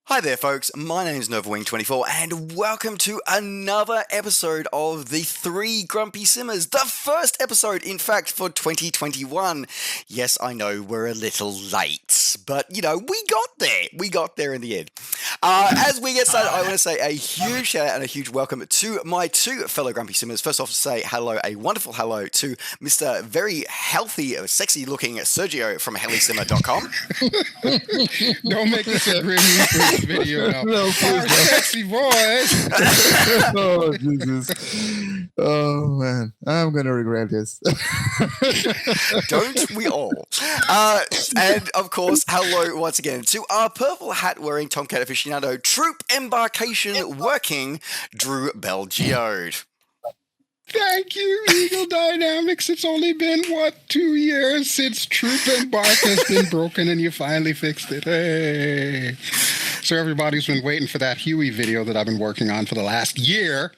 Hi there, folks. My name is NovaWing24, and welcome to another episode of the Three Grumpy Simmers. The first episode, in fact, for 2021. Yes, I know we're a little late, but, we got there. We got there in the end. As we get started, I want to say a huge shout out and a huge welcome to my two fellow Grumpy Simmers. First off, to say hello, a wonderful hello to Mr. very healthy, sexy-looking Sérgio from Helisimmer.com. Don't make this a review video now. No, sexy boys. Oh, Jesus. Oh, man. I'm going to regret this. Don't we all? And, of course, hello once again to our purple hat-wearing Tomcat aficionado, troop embarkation working, Drew BelGeode. Thank you, Eagle Dynamics. It's only been, 2 years since Troop Embark has been broken and you finally fixed it. Hey. So everybody's been waiting for that Huey video that I've been working on for the last year.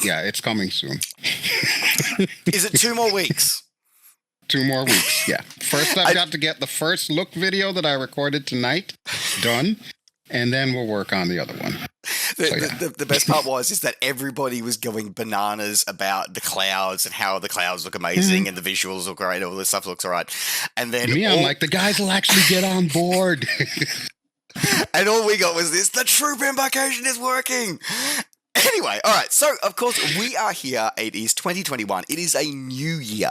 Yeah, it's coming soon. Is it 2 more weeks? 2 more weeks, yeah. First, I've got to get the first look video that I recorded tonight done, and then we'll work on the other one. The best part is that everybody was going bananas about the clouds and how the clouds look amazing and the visuals look great, all this stuff looks all right. And then I'm like, the guys will actually get on board. And all we got was this, the troop embarkation is working. Anyway, all right, so, of course, we are here. It is 2021. It is a new year,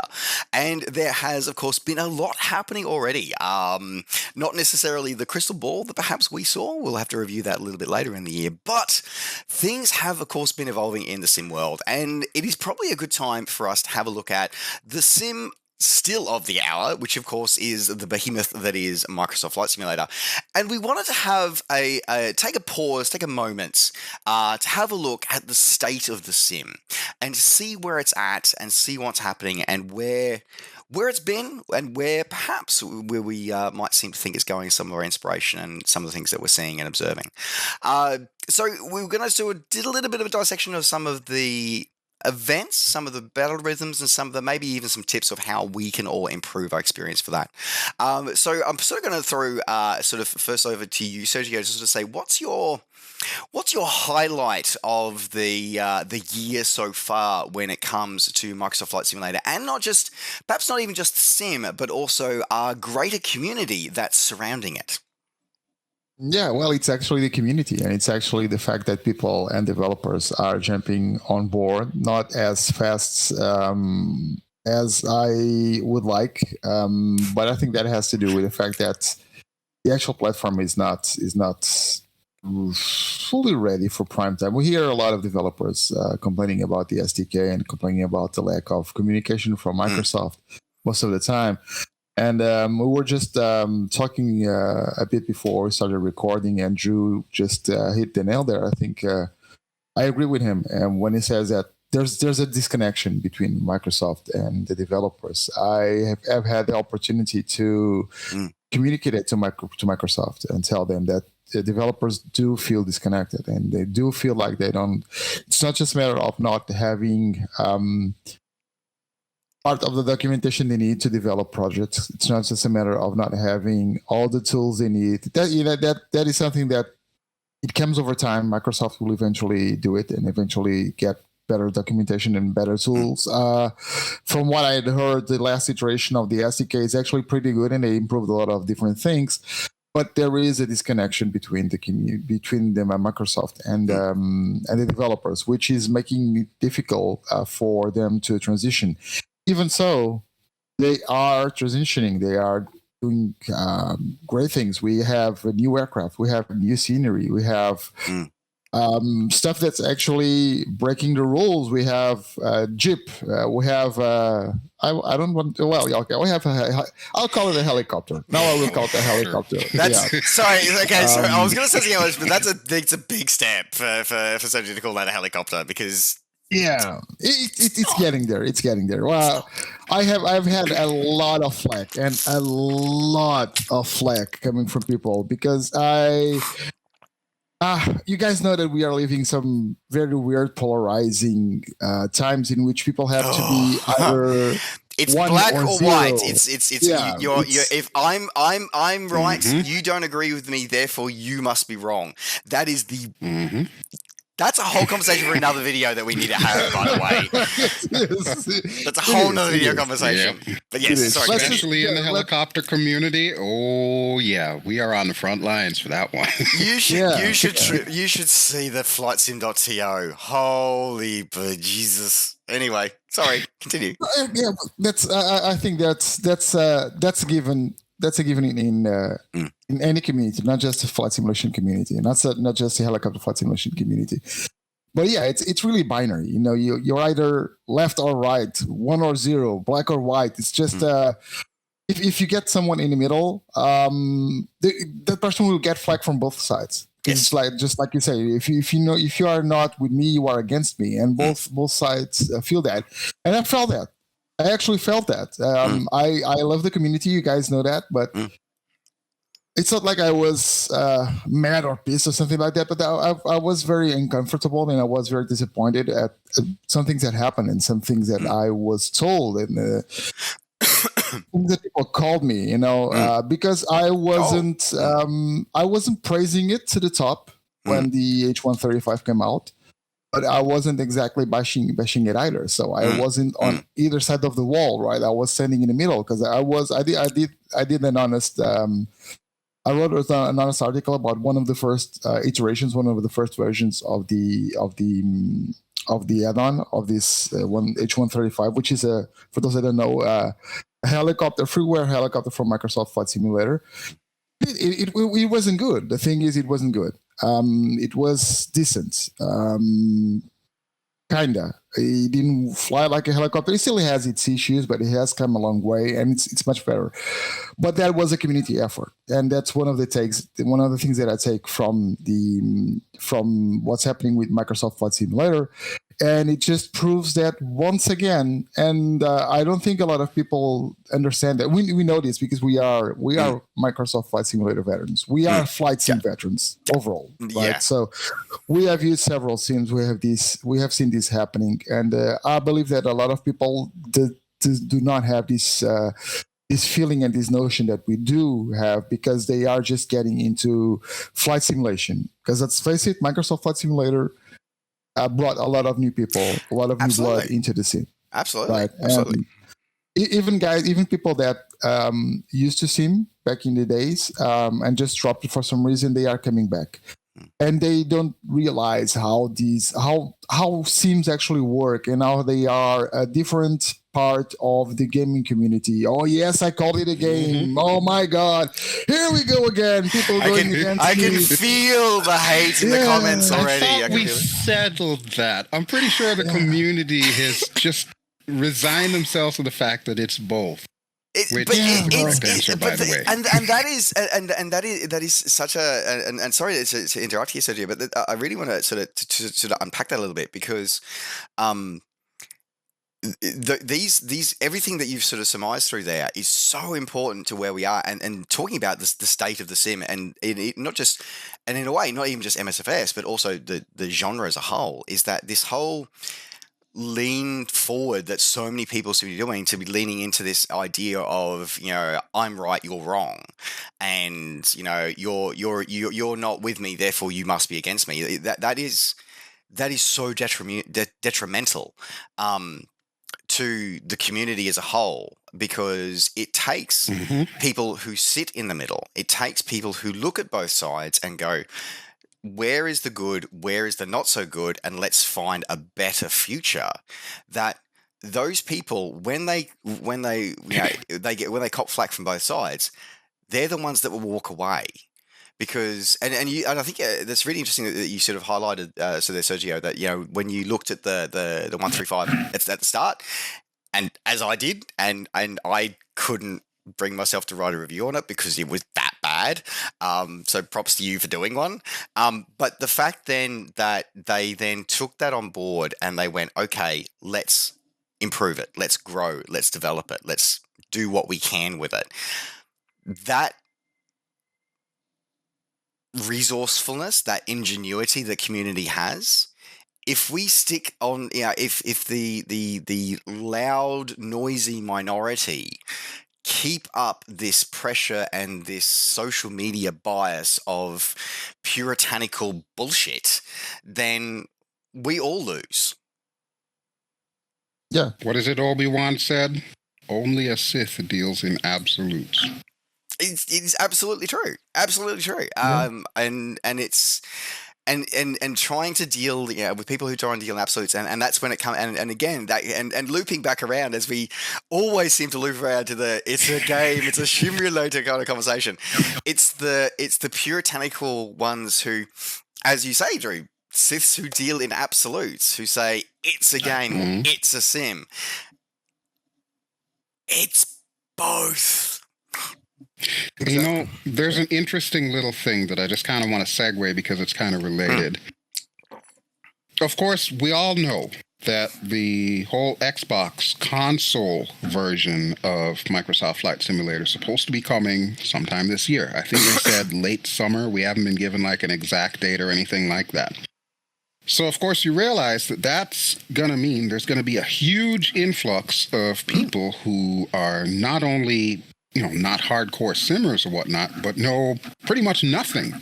and there has, of course, been a lot happening already. Not necessarily the crystal ball that perhaps we saw. We'll have to review that a little bit later in the year, but things have, of course, been evolving in the sim world, and it is probably a good time for us to have a look at the sim still of the hour, which of course is the behemoth that is Microsoft Flight Simulator. And we wanted to have take a pause, take a moment to have a look at the state of the sim and to see where it's at and see what's happening and where it's been and where we might seem to think it's going, some of our inspiration and some of the things that we're seeing and observing. So we were going to do a little bit of a dissection of some of the events, some of the battle rhythms, and some of the maybe even some tips of how we can all improve our experience for that. So I'm sort of going to throw sort of first over to you, Sergio, just to say what's your highlight of the year so far when it comes to Microsoft Flight Simulator, and perhaps not even just the sim, but also our greater community that's surrounding it. Yeah, well, it's actually the community, and it's actually the fact that people and developers are jumping on board, not as fast as I would like, but I think that has to do with the fact that the actual platform is not fully ready for prime time. We hear a lot of developers complaining about the SDK and complaining about the lack of communication from Microsoft most of the time. And we were just talking a bit before we started recording, and Drew just hit the nail there. I think I agree with him when he says that there's a disconnection between Microsoft and the developers. I have had the opportunity to communicate it to Microsoft and tell them that the developers do feel disconnected, and they do feel like they don't. It's not just a matter of not having part of the documentation they need to develop projects. It's not just a matter of not having all the tools they need. That is something that it comes over time. Microsoft will eventually do it and eventually get better documentation and better tools. From what I had heard, the last iteration of the SDK is actually pretty good, and they improved a lot of different things. But there is a disconnection between them and Microsoft and the developers, which is making it difficult for them to transition. Even so, they are transitioning. They are doing great things. We have a new aircraft. We have new scenery. We have stuff that's actually breaking the rules. We have Jeep. We have I don't want to, well, okay, we have I'll call it a helicopter. Now I will call it a helicopter. Sorry, okay, so I was going to say something else, but it's a big step for somebody to call that a helicopter, because yeah, it's getting there. It's getting there. Well, I've had a lot of flack coming from people because you guys know that we are living some very weird, polarizing times in which people have to be either It's one black or or zero. white. It's Yeah, you're it's- if I'm right, Mhm. you don't agree with me, therefore you must be wrong. That is the Hmm. that's a whole conversation for another video that we need to have, by the way. yes, That's a it whole is, nother it video is. conversation. But It yes, is. sorry. Let's continue. just- Especially in the yeah, let- helicopter community. Oh yeah, we are on the front lines for that one. You should Yeah, you should see the flightsim.to. Holy Jesus. Anyway, sorry. Continue. Yeah, that's. I think that's a given. That's a given in any community, not just the flight simulation community, not just the helicopter flight simulation community. But yeah, it's really binary. You know, you're either left or right, one or zero, black or white. It's just if you get someone in the middle, that person will get flack from both sides. Yes. It's like just like you say, if you are not with me, you are against me, and both sides feel that. And I felt that. I actually felt that. I love the community. You guys know that, but it's not like I was mad or pissed or something like that. But I was very uncomfortable, and I was very disappointed at some things that happened and some things that I was told and things that people called me. You know, because I wasn't praising it to the top when the H135 came out. But I wasn't exactly bashing it either. So I wasn't on either side of the wall, right? I was standing in the middle because I did an honest. I wrote an honest article about one of the first iterations, one of the first versions of the add-on of this one H135, which is for those that don't know, a helicopter, freeware helicopter from Microsoft Flight Simulator. It wasn't good. The thing is, it wasn't good. It was decent. Kinda. It didn't fly like a helicopter. It still has its issues, but it has come a long way, and it's much better. But that was a community effort, and that's one of the things that I take from what's happening with Microsoft Flight Simulator. And it just proves that once again, and I don't think a lot of people understand that. We know this because we are Microsoft Flight Simulator veterans. We are flight sim veterans overall, right? Yeah. So we have used several sims. We have seen this happening, and I believe that a lot of people do not have this feeling and this notion that we do have because they are just getting into flight simulation. Because let's face it, Microsoft Flight Simulator brought a lot of new people, a lot of new blood into the scene. Absolutely. Right? Absolutely. Even people that used to sim back in the days and just dropped it for some reason, they are coming back. And they don't realize how sims actually work and how they are a different part of the gaming community. Oh yes, I called it a game. Oh my God, here we go again. People going against me. I can feel the hate in the comments already. I thought can we feel it. settled that. I'm pretty sure the community has just resigned themselves to the fact that it's both. Which is the correct answer, by the way. And that is such a and sorry to interrupt here, Sergio, but I really want to sort of unpack that a little bit because these everything that you've sort of surmised through there is so important to where we are and talking about the state of the sim and not just and in a way not even just MSFS but also the genre as a whole is that this whole lean forward that so many people seem to be doing, to be leaning into this idea of, you know, I'm right, you're wrong, and you know, you're not with me, therefore you must be against me. That is so detrimental to the community as a whole, because it takes people who sit in the middle, it takes people who look at both sides and go, where is the good, where is the not so good, and let's find a better future. That those people, when they cop flack from both sides, they're the ones that will walk away. Because and I think that's really interesting that you sort of highlighted so there, Sergio, that you know when you looked at the 135 at the start, and as I did, and I couldn't bring myself to write a review on it because it was that bad. So props to you for doing one. But the fact then that they then took that on board and they went, okay, let's improve it, let's grow, let's develop it, let's do what we can with it. That resourcefulness, that ingenuity the community has if we stick on, if the loud, noisy minority keep up this pressure and this social media bias of puritanical bullshit, then we all lose. Yeah. What is it Obi-Wan said? Only a Sith deals in absolutes. It's absolutely true. Absolutely true. Yeah. And it's and trying to deal with people who try and deal in absolutes, and that's when it comes, and again that and looping back around, as we always seem to loop around to the it's a game, it's a simulator kind of conversation. It's the puritanical ones who, as you say, Drew, Siths who deal in absolutes, who say it's a game, or it's a sim. It's both. Exactly. There's an interesting little thing that I just kind of want to segue because it's kind of related. Of course, we all know that the whole Xbox console version of Microsoft Flight Simulator is supposed to be coming sometime this year. I think they said late summer. We haven't been given like an exact date or anything like that. So, of course, you realize that that's going to mean there's going to be a huge influx of people who are not only not hardcore simmers or whatnot, but know pretty much nothing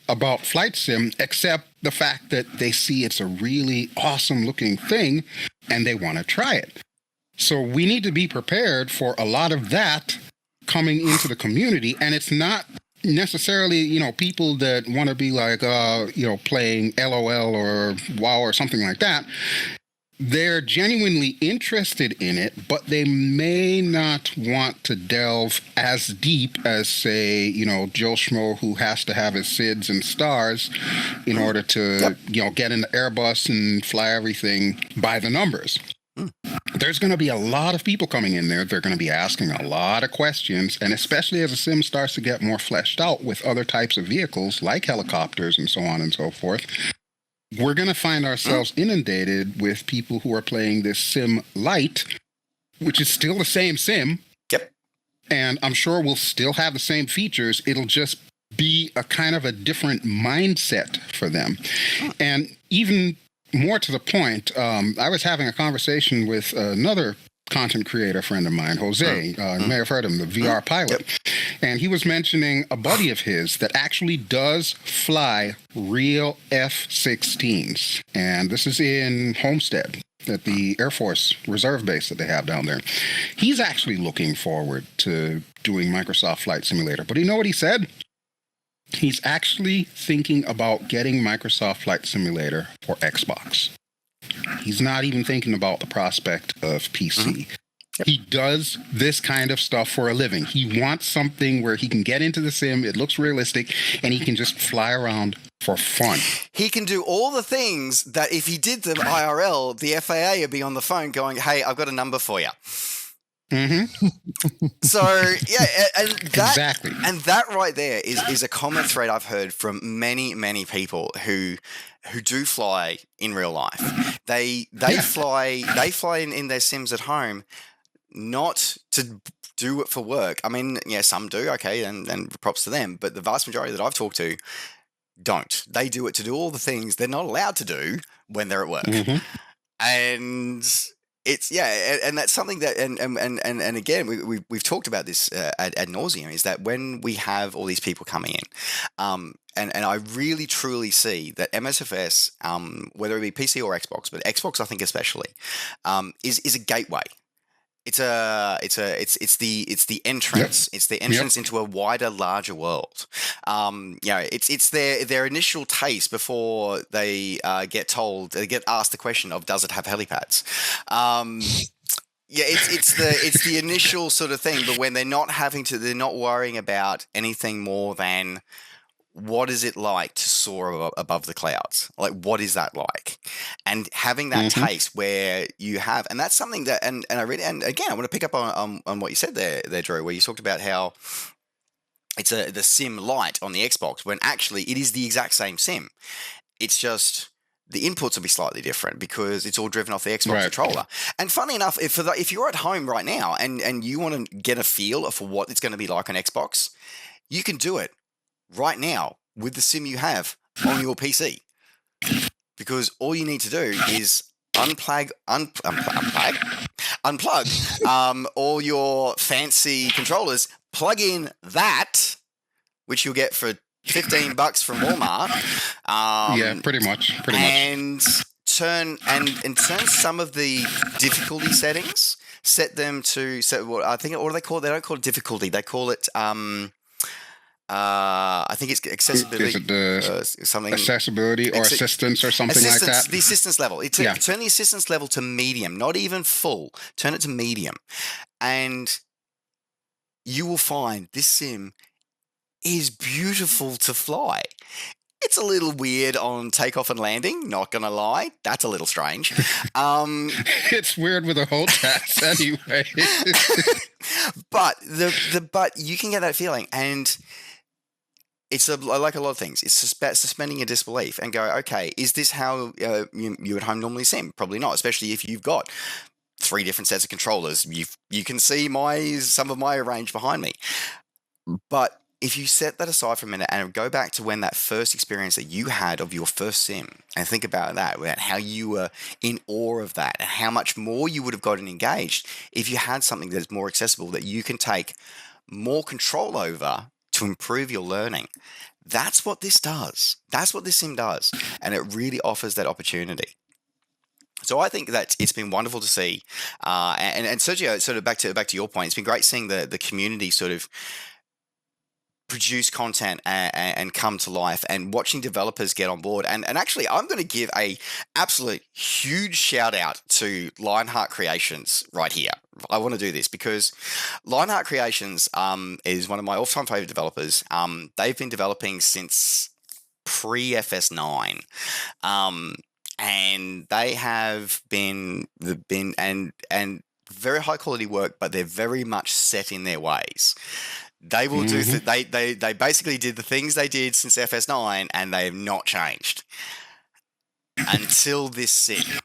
about flight sim except the fact that they see it's a really awesome looking thing and they want to try it. So we need to be prepared for a lot of that coming into the community. And it's not necessarily, people that want to be like, playing LOL or WoW or something like that. They're genuinely interested in it, but they may not want to delve as deep as, say, Joe Schmo, who has to have his SIDS and stars in order to, get in the Airbus and fly everything by the numbers. There's going to be a lot of people coming in there. They're going to be asking a lot of questions, and especially as the sim starts to get more fleshed out with other types of vehicles like helicopters and so on and so forth, we're going to find ourselves inundated with people who are playing this sim light, which is still the same sim. Yep. And I'm sure we'll still have the same features. It'll just be a kind of a different mindset for them. And even more to the point, I was having a conversation with another content creator friend of mine, Jose. You may have heard him, the VR pilot. Yep. And he was mentioning a buddy of his that actually does fly real F-16s. And this is in Homestead at the Air Force Reserve Base that they have down there. He's actually looking forward to doing Microsoft Flight Simulator. But you know what he said? He's actually thinking about getting Microsoft Flight Simulator for Xbox. He's not even thinking about the prospect of PC. Yep. He does this kind of stuff for a living. He wants something where he can get into the sim, it looks realistic, and he can just fly around for fun. He can do all the things that if he did them IRL, the FAA would be on the phone going, hey, I've got a number for you. So, yeah, and that, exactly. And that right there is a common thread I've heard from many, many people who do fly in real life. They fly in their sims at home, not to do it for work. I mean, yeah, some do, okay, and props to them, but the vast majority that I've talked to don't. They do it to do all the things they're not allowed to do when they're at work. And it's and that's something that and again we've talked about this ad nauseum, is that when we have all these people coming in, and I really truly see that MSFS, whether it be PC or Xbox, but Xbox I think especially, is a gateway. It's the entrance. Yep. It's the entrance into a wider, larger world. It's their initial taste before they get asked the question of, does it have helipads? It's the initial sort of thing, but when they're not worrying about anything more than, what is it like to soar above the clouds? Like, what is that like? And having that taste where you have, and that's something that, and I really, and again, I want to pick up on what you said there, Drew, where you talked about how it's the sim light on the Xbox, when actually it is the exact same sim. It's just the inputs will be slightly different because it's all driven off the Xbox controller. And funny enough, if you're at home right now and you want to get a feel for what it's going to be like on Xbox, you can do it right now with the sim you have on your PC, because all you need to do is unplug all your fancy controllers, plug in that, which you'll get for $15 from Walmart. Yeah, pretty much. And turn some of the difficulty settings. Set them to what I think. What do they call it? They don't call it difficulty. They call it. I think it's accessibility. Is it something accessibility or assistance or something like that? The assistance level. Turn the assistance level to medium, not even full. Turn it to medium, and you will find this sim is beautiful to fly. It's a little weird on takeoff and landing, not going to lie. That's a little strange. It's weird with a whole test anyway. But but you can get that feeling, and it's like a lot of things. It's suspending your disbelief and go, okay, is this how you at home normally sim? Probably not, especially if you've got 3 different sets of controllers. You can see some of my range behind me. But if you set that aside for a minute and go back to when that first experience that you had of your first sim and think about that, about how you were in awe of that and how much more you would have gotten engaged if you had something that's more accessible that you can take more control over to improve your learning. That's what this does. That's what this sim does. And it really offers that opportunity. So I think that it's been wonderful to see. And Sérgio, sort of back to your point, it's been great seeing the community sort of produce content and come to life, and watching developers get on board. And actually, I'm going to give a absolute huge shout out to Lionheart Creations right here. I want to do this because Lionheart Creations is one of my all-time favorite developers. They've been developing since pre-FS9. And they have been very high quality work, but they're very much set in their ways. They will do. They basically did the things they did since FS9, and they have not changed until this sim.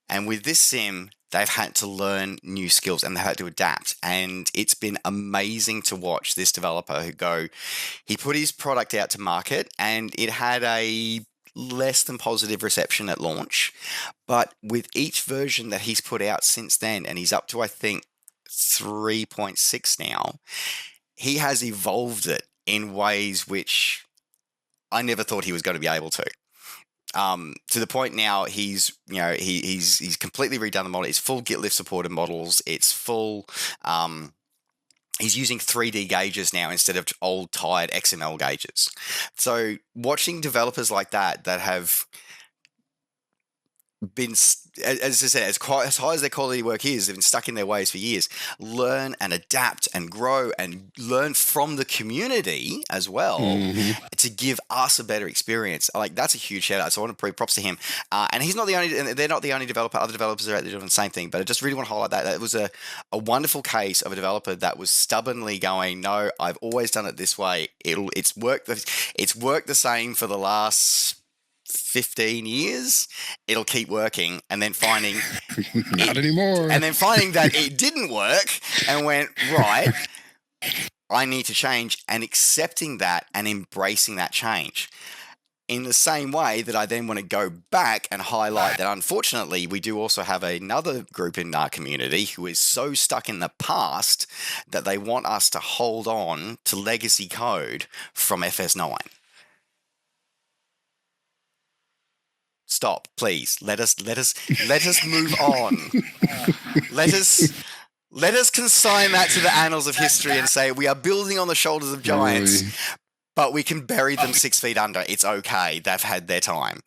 And with this sim, they've had to learn new skills and they had to adapt. And it's been amazing to watch this developer he put his product out to market, and it had a less than positive reception at launch. But with each version that he's put out since then, and he's up to, I think, 3.6 now, he has evolved it in ways which I never thought he was going to be able to. To the point now, he's completely redone the model. It's full git lift supported models. It's full. He's using 3D gauges now instead of old tired XML gauges. So watching developers like that have been, as I said, as high as their quality work is, they've been stuck in their ways for years, learn and adapt and grow and learn from the community as well to give us a better experience. Like, that's a huge shout out. So I want to put props to him. And he's not the only, they're not the only developer. Other developers are out there doing the same thing, but I just really want to highlight that. It was a wonderful case of a developer that was stubbornly going, no, I've always done it this way. It's worked the same for the last 15 years. It'll keep working, and then finding not anymore, and then finding that it didn't work, and went, right, I need to change, and accepting that and embracing that change. In the same way that I then want to go back and highlight that, unfortunately, we do also have another group in our community who is so stuck in the past that they want us to hold on to legacy code from FS9. Stop, please. Let us move on. Let us consign that to the annals of history and say we are building on the shoulders of giants, but we can bury them 6 feet under. It's okay. They've had their time.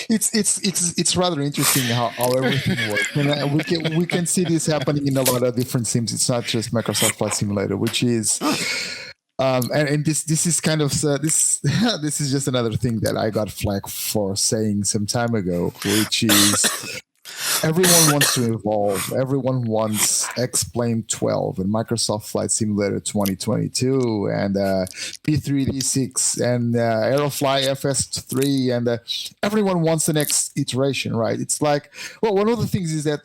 It's rather interesting how everything works. And we can see this happening in a lot of different sims. It's not just Microsoft Flight Simulator, which is. And this is kind of this is just another thing that I got flack for saying some time ago, which is everyone wants to evolve. Everyone wants X-Plane 12 and Microsoft Flight Simulator 2022 and P3D6 and Aerofly FS3 and everyone wants the next iteration, right? It's like, well, one of the things is that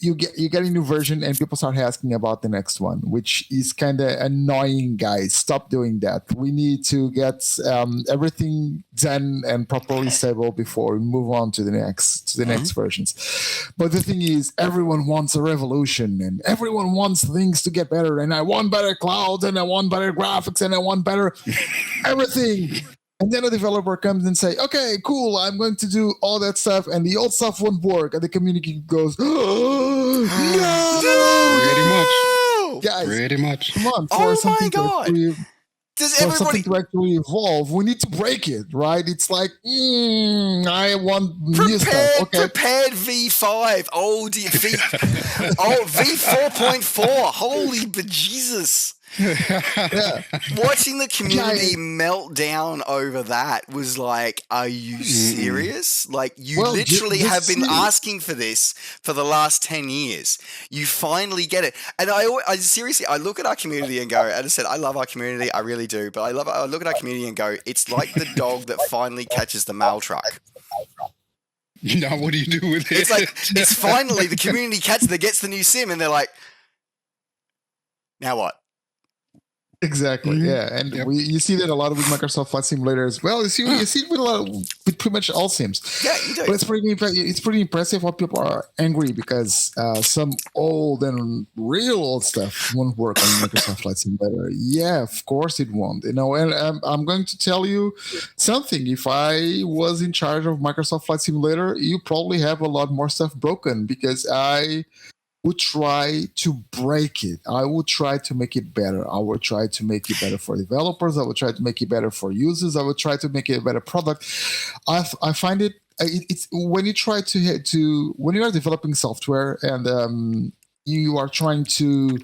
you get a new version and people start asking about the next one, which is kind of annoying, guys. Stop doing that. We need to get everything done and properly stable before we move on to the next versions. But the thing is, everyone wants a revolution and everyone wants things to get better, and I want better clouds and I want better graphics and I want better everything. And then a developer comes and say, okay, cool, I'm going to do all that stuff, and the old stuff won't work. And the community goes, oh, no! Pretty much. Guys, pretty much. Come on. Oh my God. Something to actually evolve, we need to break it, right? It's like, I want new stuff. Okay. Prepared V5, old V4.4. Holy bejesus. Yeah. Watching the community melt down over that was like, are you serious? Like, you literally have been asking for this for the last 10 years. You finally get it. And I seriously, I look at our community and go, and I said, I love our community, I really do, but I look at our community and go, it's like the dog that finally catches the mail truck. Now what do you do with it? It's like, it's finally the community catch that gets the new sim, and they're like, now what? Exactly. Yeah, and you see that a lot with Microsoft Flight Simulator as well. You see it with pretty much all sims. Yeah, you do. But it's pretty impressive how people are angry because some old and real old stuff won't work on Microsoft Flight Simulator. Yeah, of course it won't. And I'm going to tell you something. If I was in charge of Microsoft Flight Simulator, you probably have a lot more stuff broken because I would try to break it. I would try to make it better. I would try to make it better for developers. I would try to make it better for users. I would try to make it a better product. I find it's when you try to when you are developing software and you are trying to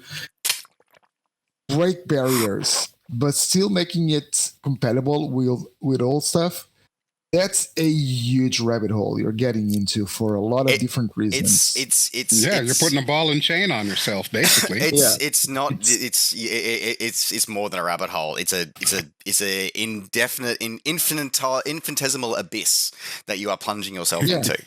break barriers, but still making it compatible with old stuff. That's a huge rabbit hole you're getting into for a lot of different reasons. You're putting a ball and chain on yourself, basically. It's more than a rabbit hole. It's a indefinite, infinitesimal abyss that you are plunging yourself into.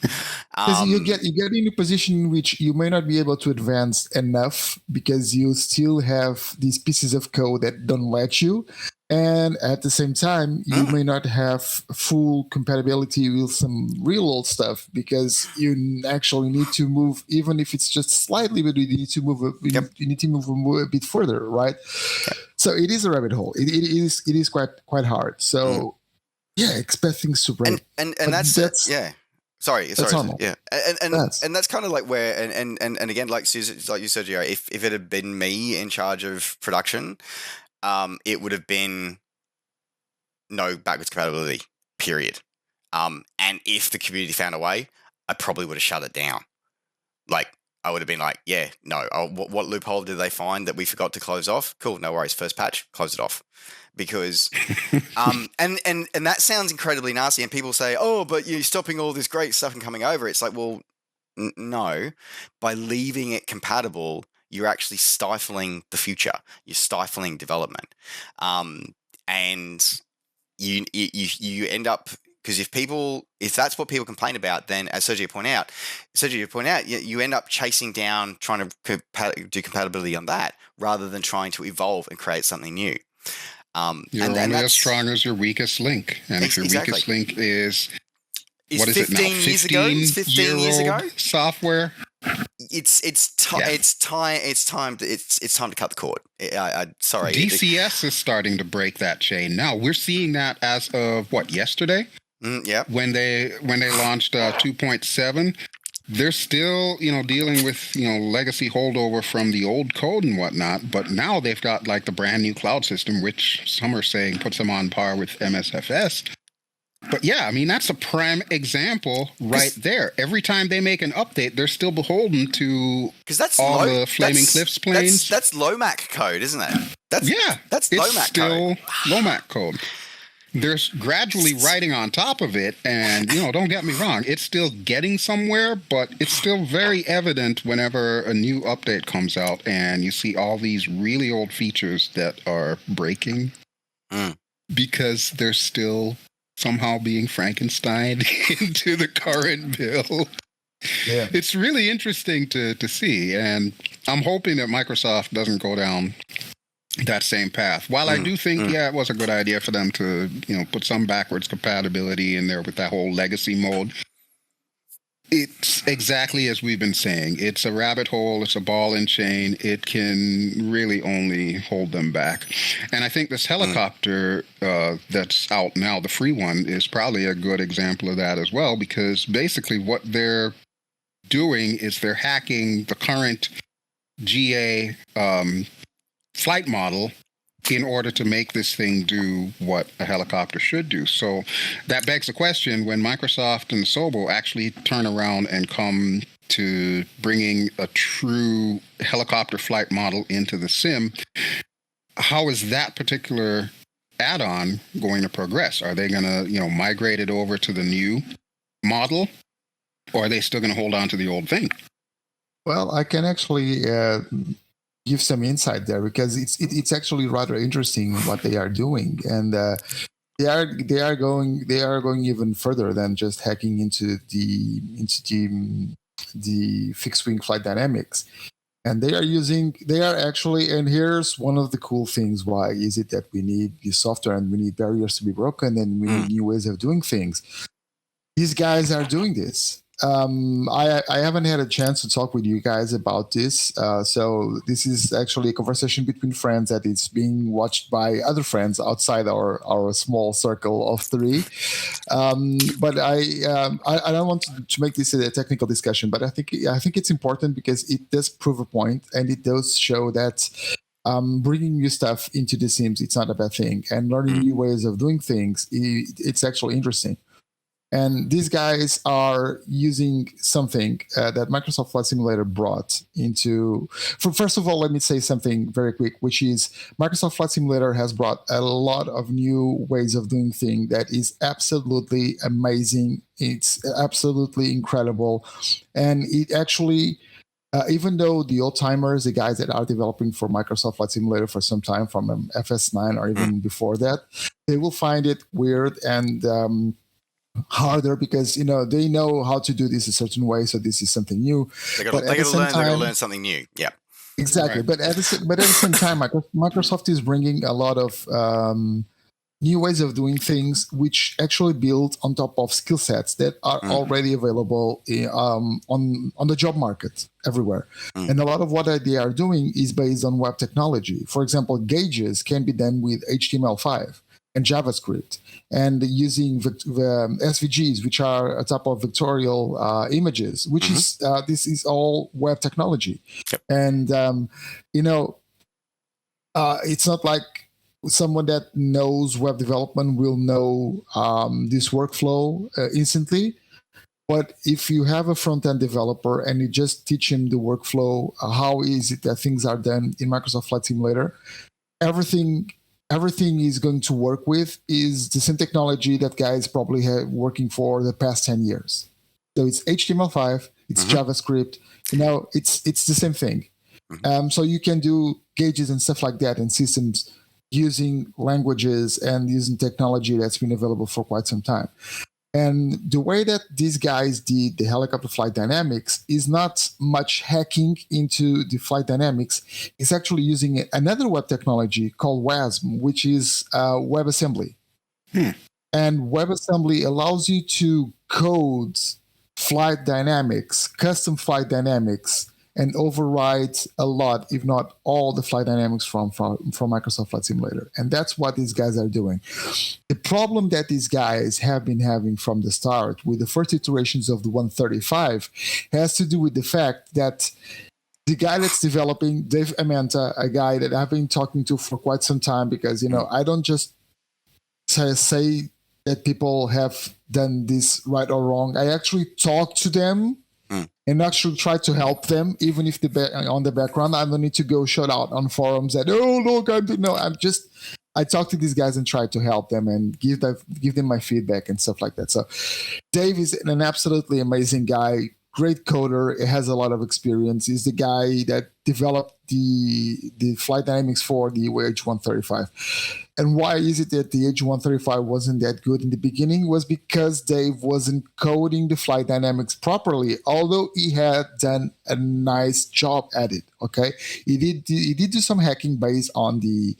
Because you get in a position in which you may not be able to advance enough because you still have these pieces of code that don't let you. And at the same time, you may not have full compatibility with some real old stuff because you actually need to move, even if it's just slightly, but you need to move. You need to move a bit further, right? So it is a rabbit hole. It is quite hard. So expect things to break. And that's Sorry. Normal. Yeah, and that's kind of like where and again, like you, Sergio, if it had been me in charge of production. It would have been no backwards compatibility, period. And if the community found a way, I probably would have shut it down. Like, I would have been like, what loophole did they find that we forgot to close off? Cool, no worries. First patch, close it off. Because, and that sounds incredibly nasty. And people say, oh, but you're stopping all this great stuff and coming over. It's like, well, no. By leaving it compatible, you're actually stifling the future. You're stifling development, and you end up because if that's what people complain about, then as Sergio pointed out, you end up chasing down trying to do compatibility on that rather than trying to evolve and create something new. You're only as strong as your weakest link, and if your weakest link is what is 15 it now? years ago? 15 years ago? Software. It's time to cut the cord. Sorry. DCS is starting to break that chain now. We're seeing that as of yesterday? When they launched 2.7, they're still dealing with legacy holdover from the old code and whatnot. But now they've got like the brand new cloud system, which some are saying puts them on par with MSFS. But that's a prime example right there. Every time they make an update, they're still beholden to the Flaming Cliffs planes. That's Lomac code, isn't it? That's Lomac code. Lomac code. They're gradually writing on top of it, and don't get me wrong, it's still getting somewhere, but it's still very evident whenever a new update comes out, and you see all these really old features that are breaking because they're still somehow being Frankenstein into the current build. Yeah. It's really interesting to see, and I'm hoping that Microsoft doesn't go down that same path. While I do think, it was a good idea for them to, put some backwards compatibility in there with that whole legacy mode. It's exactly as we've been saying. It's a rabbit hole. It's a ball and chain. It can really only hold them back. And I think this helicopter that's out now, the free one, is probably a good example of that as well, because basically what they're doing is they're hacking the current GA flight model in order to make this thing do what a helicopter should do. So that begs the question, when Microsoft and Sobo actually turn around and come to bringing a true helicopter flight model into the sim, how is that particular add-on going to progress? Are they going to, migrate it over to the new model, or are they still going to hold on to the old thing? Well, I can actually give some insight there, because it's actually rather interesting what they are doing, and they are going even further than just hacking into the fixed wing flight dynamics. And they are actually, and here's one of the cool things. Why is it that we need the software and we need barriers to be broken and we need new ways of doing things? These guys are doing this. I haven't had a chance to talk with you guys about this. So this is actually a conversation between friends that is being watched by other friends outside our small circle of three. But I don't want to make this a technical discussion, but I think it's important because it does prove a point, and it does show that bringing new stuff into the Sims, it's not a bad thing, and learning new ways of doing things, it's actually interesting. And these guys are using something that Microsoft Flight Simulator brought into. First of all, let me say something very quick, which is Microsoft Flight Simulator has brought a lot of new ways of doing things that is absolutely amazing. It's absolutely incredible. And it actually, even though the old timers, the guys that are developing for Microsoft Flight Simulator for some time, from FS9 or even before that, they will find it weird and harder, because they know how to do this a certain way, so this is something new. They got to learn something new. Yeah, exactly. Right. But at the same time, Microsoft is bringing a lot of new ways of doing things, which actually build on top of skill sets that are already available on the job market everywhere. And a lot of what they are doing is based on web technology. For example, gauges can be done with HTML5 and JavaScript, and using the SVGs, which are a type of vectorial images, which is this is all web technology. Yep. And it's not like someone that knows web development will know this workflow instantly. But if you have a front-end developer and you just teach him the workflow, how is it that things are done in Microsoft Flight Simulator, everything is going to work with is the same technology that guys probably have working for the past 10 years. So it's HTML5, it's JavaScript, it's the same thing. So you can do gauges and stuff like that in systems using languages and using technology that's been available for quite some time. And the way that these guys did the helicopter flight dynamics is not much hacking into the flight dynamics. It's actually using another web technology called WASM, which is WebAssembly. And WebAssembly allows you to code flight dynamics, custom flight dynamics, and override a lot, if not all, the flight dynamics from Microsoft Flight Simulator. And that's what these guys are doing. The problem that these guys have been having from the start with the first iterations of the 135 has to do with the fact that the guy that's developing, Dave Amenta, a guy that I've been talking to for quite some time, because, I don't just say that people have done this right or wrong. I actually talk to them and actually try to help them, even if on the background. I don't need to go shout out on forums that, I talk to these guys and try to help them and give them my feedback and stuff like that. So Dave is an absolutely amazing guy. great coder. It has a lot of experience. He's the guy that developed the flight dynamics for the H135. And why is it that the H135 wasn't that good in the beginning? Was because Dave wasn't coding the flight dynamics properly, although he had done a nice job at it. Okay, he did do some hacking based on the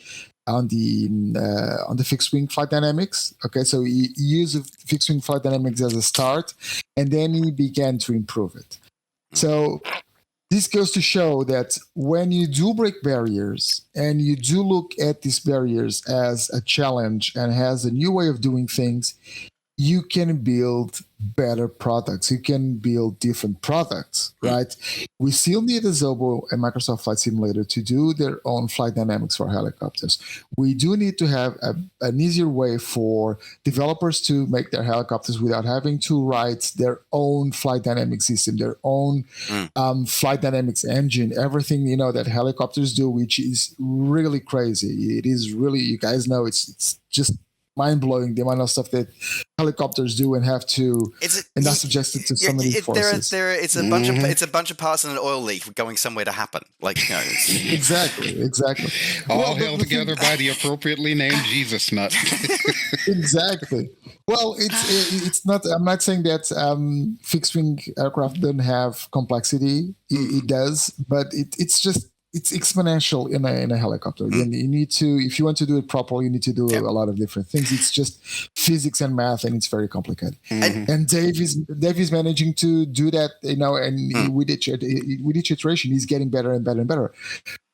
fixed wing flight dynamics. Okay, so he used fixed wing flight dynamics as a start, and then he began to improve it. So this goes to show that when you do break barriers and you do look at these barriers as a challenge and as a new way of doing things, you can build better products. You can build different products, right? We still need Adobe and Microsoft Flight Simulator to do their own flight dynamics for helicopters. We do need to have an easier way for developers to make their helicopters without having to write their own flight dynamic system, their own flight dynamics engine, everything, that helicopters do, which is really crazy. It is really, you guys know, it's just mind-blowing the amount of stuff that helicopters do and have to, and that's subjected to so many forces. It's a bunch of parts in an oil leak going somewhere to happen. Exactly. All held together by the appropriately named Jesus nut. Exactly. Well, it's not. I'm not saying that fixed-wing aircraft don't have complexity. It does, but it's exponential in a helicopter. And you need to, if you want to do it properly, you need to do a lot of different things. It's just physics and math, and it's very complicated. And Dave is managing to do that, and with each iteration, he's getting better and better and better.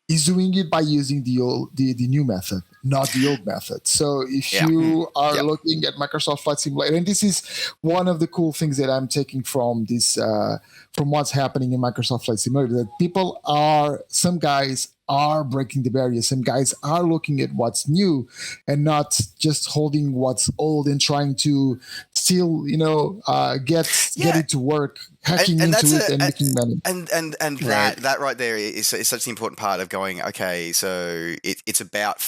He's doing it by using the new method, not the old method. So if you are looking at Microsoft Flight Simulator, and this is one of the cool things that I'm taking from this, from what's happening in Microsoft Flight Simulator, that some guys are breaking the barriers. Some guys are looking at what's new and not just holding what's old and trying to still, get it to work, hacking into it and making money. And that right there is such an important part of going, okay, so it's about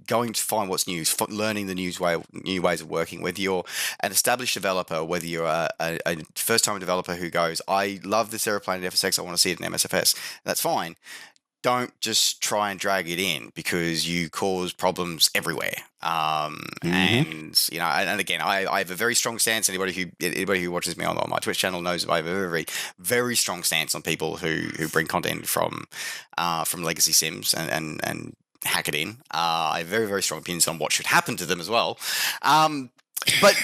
going to find what's new, learning the new ways of working. Whether you're an established developer, whether you're a first-time developer who goes, I love this airplane at FSX, I want to see it in MSFS, that's fine. Don't just try and drag it in because you cause problems everywhere. And again, I have a very strong stance. Anybody who watches me on my Twitch channel knows I have a very, very strong stance on people who bring content from legacy sims and hack it in. I have very, very strong opinions on what should happen to them as well. But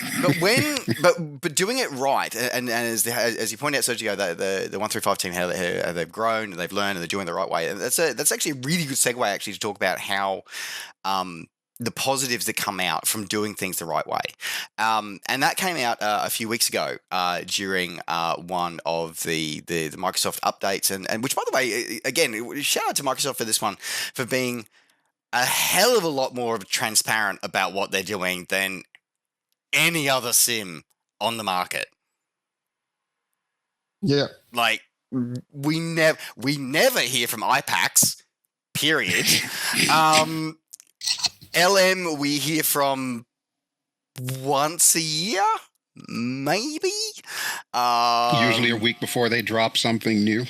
doing it right, and as you point out, Sergio, the 135 team, how they've grown and they've learned and they're doing it the right way. And that's actually a really good segue actually to talk about how the positives that come out from doing things the right way. And that came out a few weeks ago during one of the Microsoft updates, and which, by the way, again, shout out to Microsoft for this one, for being a hell of a lot more transparent about what they're doing than any other sim on the market. Yeah. Like, we never hear from IPAX, period. LM we hear from once a year, maybe. Usually a week before they drop something new.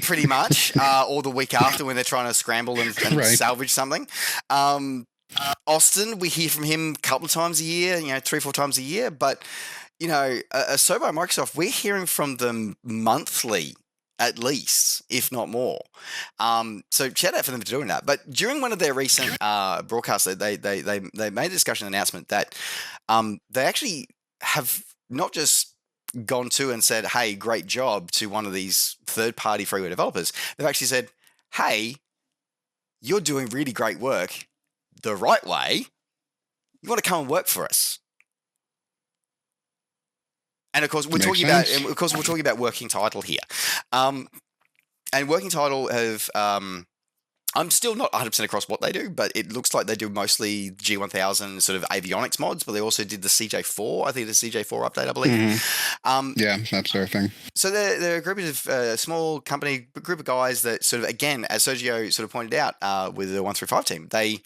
Pretty much. Or the week after when they're trying to scramble and salvage something. Austin, we hear from him a couple of times a year, 3-4 times a year. But, so by Microsoft, we're hearing from them monthly, at least, if not more. So shout out for them for doing that. But during one of their recent broadcasts, they made a discussion announcement that they actually have not just gone to and said, hey, great job to one of these third-party freeware developers. They've actually said, hey, you're doing really great work the right way. You want to come and work for us? And of course, we're talking about Working Title here. And Working Title have, I'm still not 100% across what they do, but it looks like they do mostly G1000 sort of avionics mods, but they also did the CJ4. I think the CJ4 update, I believe. Yeah, that's their thing. So they're a group of small group of guys that sort of, again, as Sergio sort of pointed out with the 135 team, they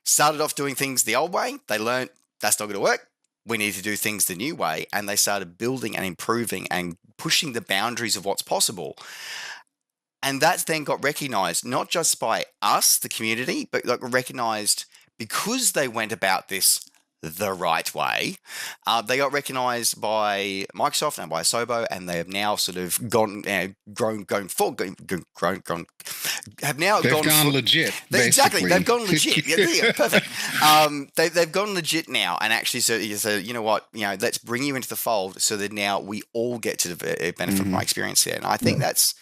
started off doing things the old way. They learned that's not going to work. we need to do things the new way. And they started building and improving and pushing the boundaries of what's possible. And that's then got recognized, not just by us, the community, but like recognized because they went about this the right way. They got recognized by Microsoft and by Asobo, and they have now sort of gone, grown, have now They've gone legit. Exactly, they've gone legit. Yeah, perfect. They've gone legit now, and actually, so you know what, let's bring you into the fold, so that now we all get to benefit from my experience here, and I think that's.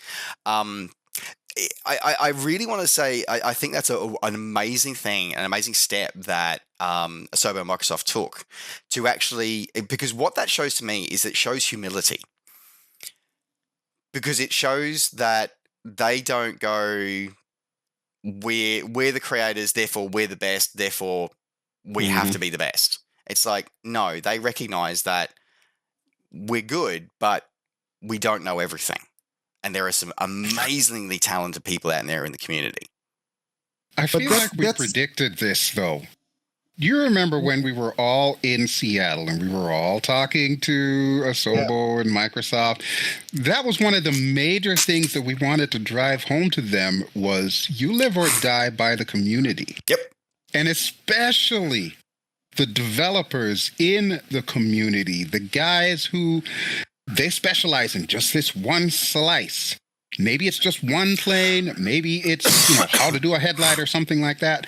I really want to say I think that's an amazing thing, an amazing step that Asobo and Microsoft took to actually, because what that shows to me is it shows humility, because it shows that they don't go, we're the creators, therefore we're the best, therefore we have to be the best. It's like, no, they recognize that we're good, but we don't know everything. And there are some amazingly talented people out there in the community. I feel like we predicted this, though. You remember when we were all in Seattle and we were all talking to Asobo and Microsoft? That was one of the major things that we wanted to drive home to them was you live or die by the community. Yep. And especially the developers in the community, the guys who they specialize in just this one slice. Maybe it's just one plane. Maybe it's how to do a headlight or something like that.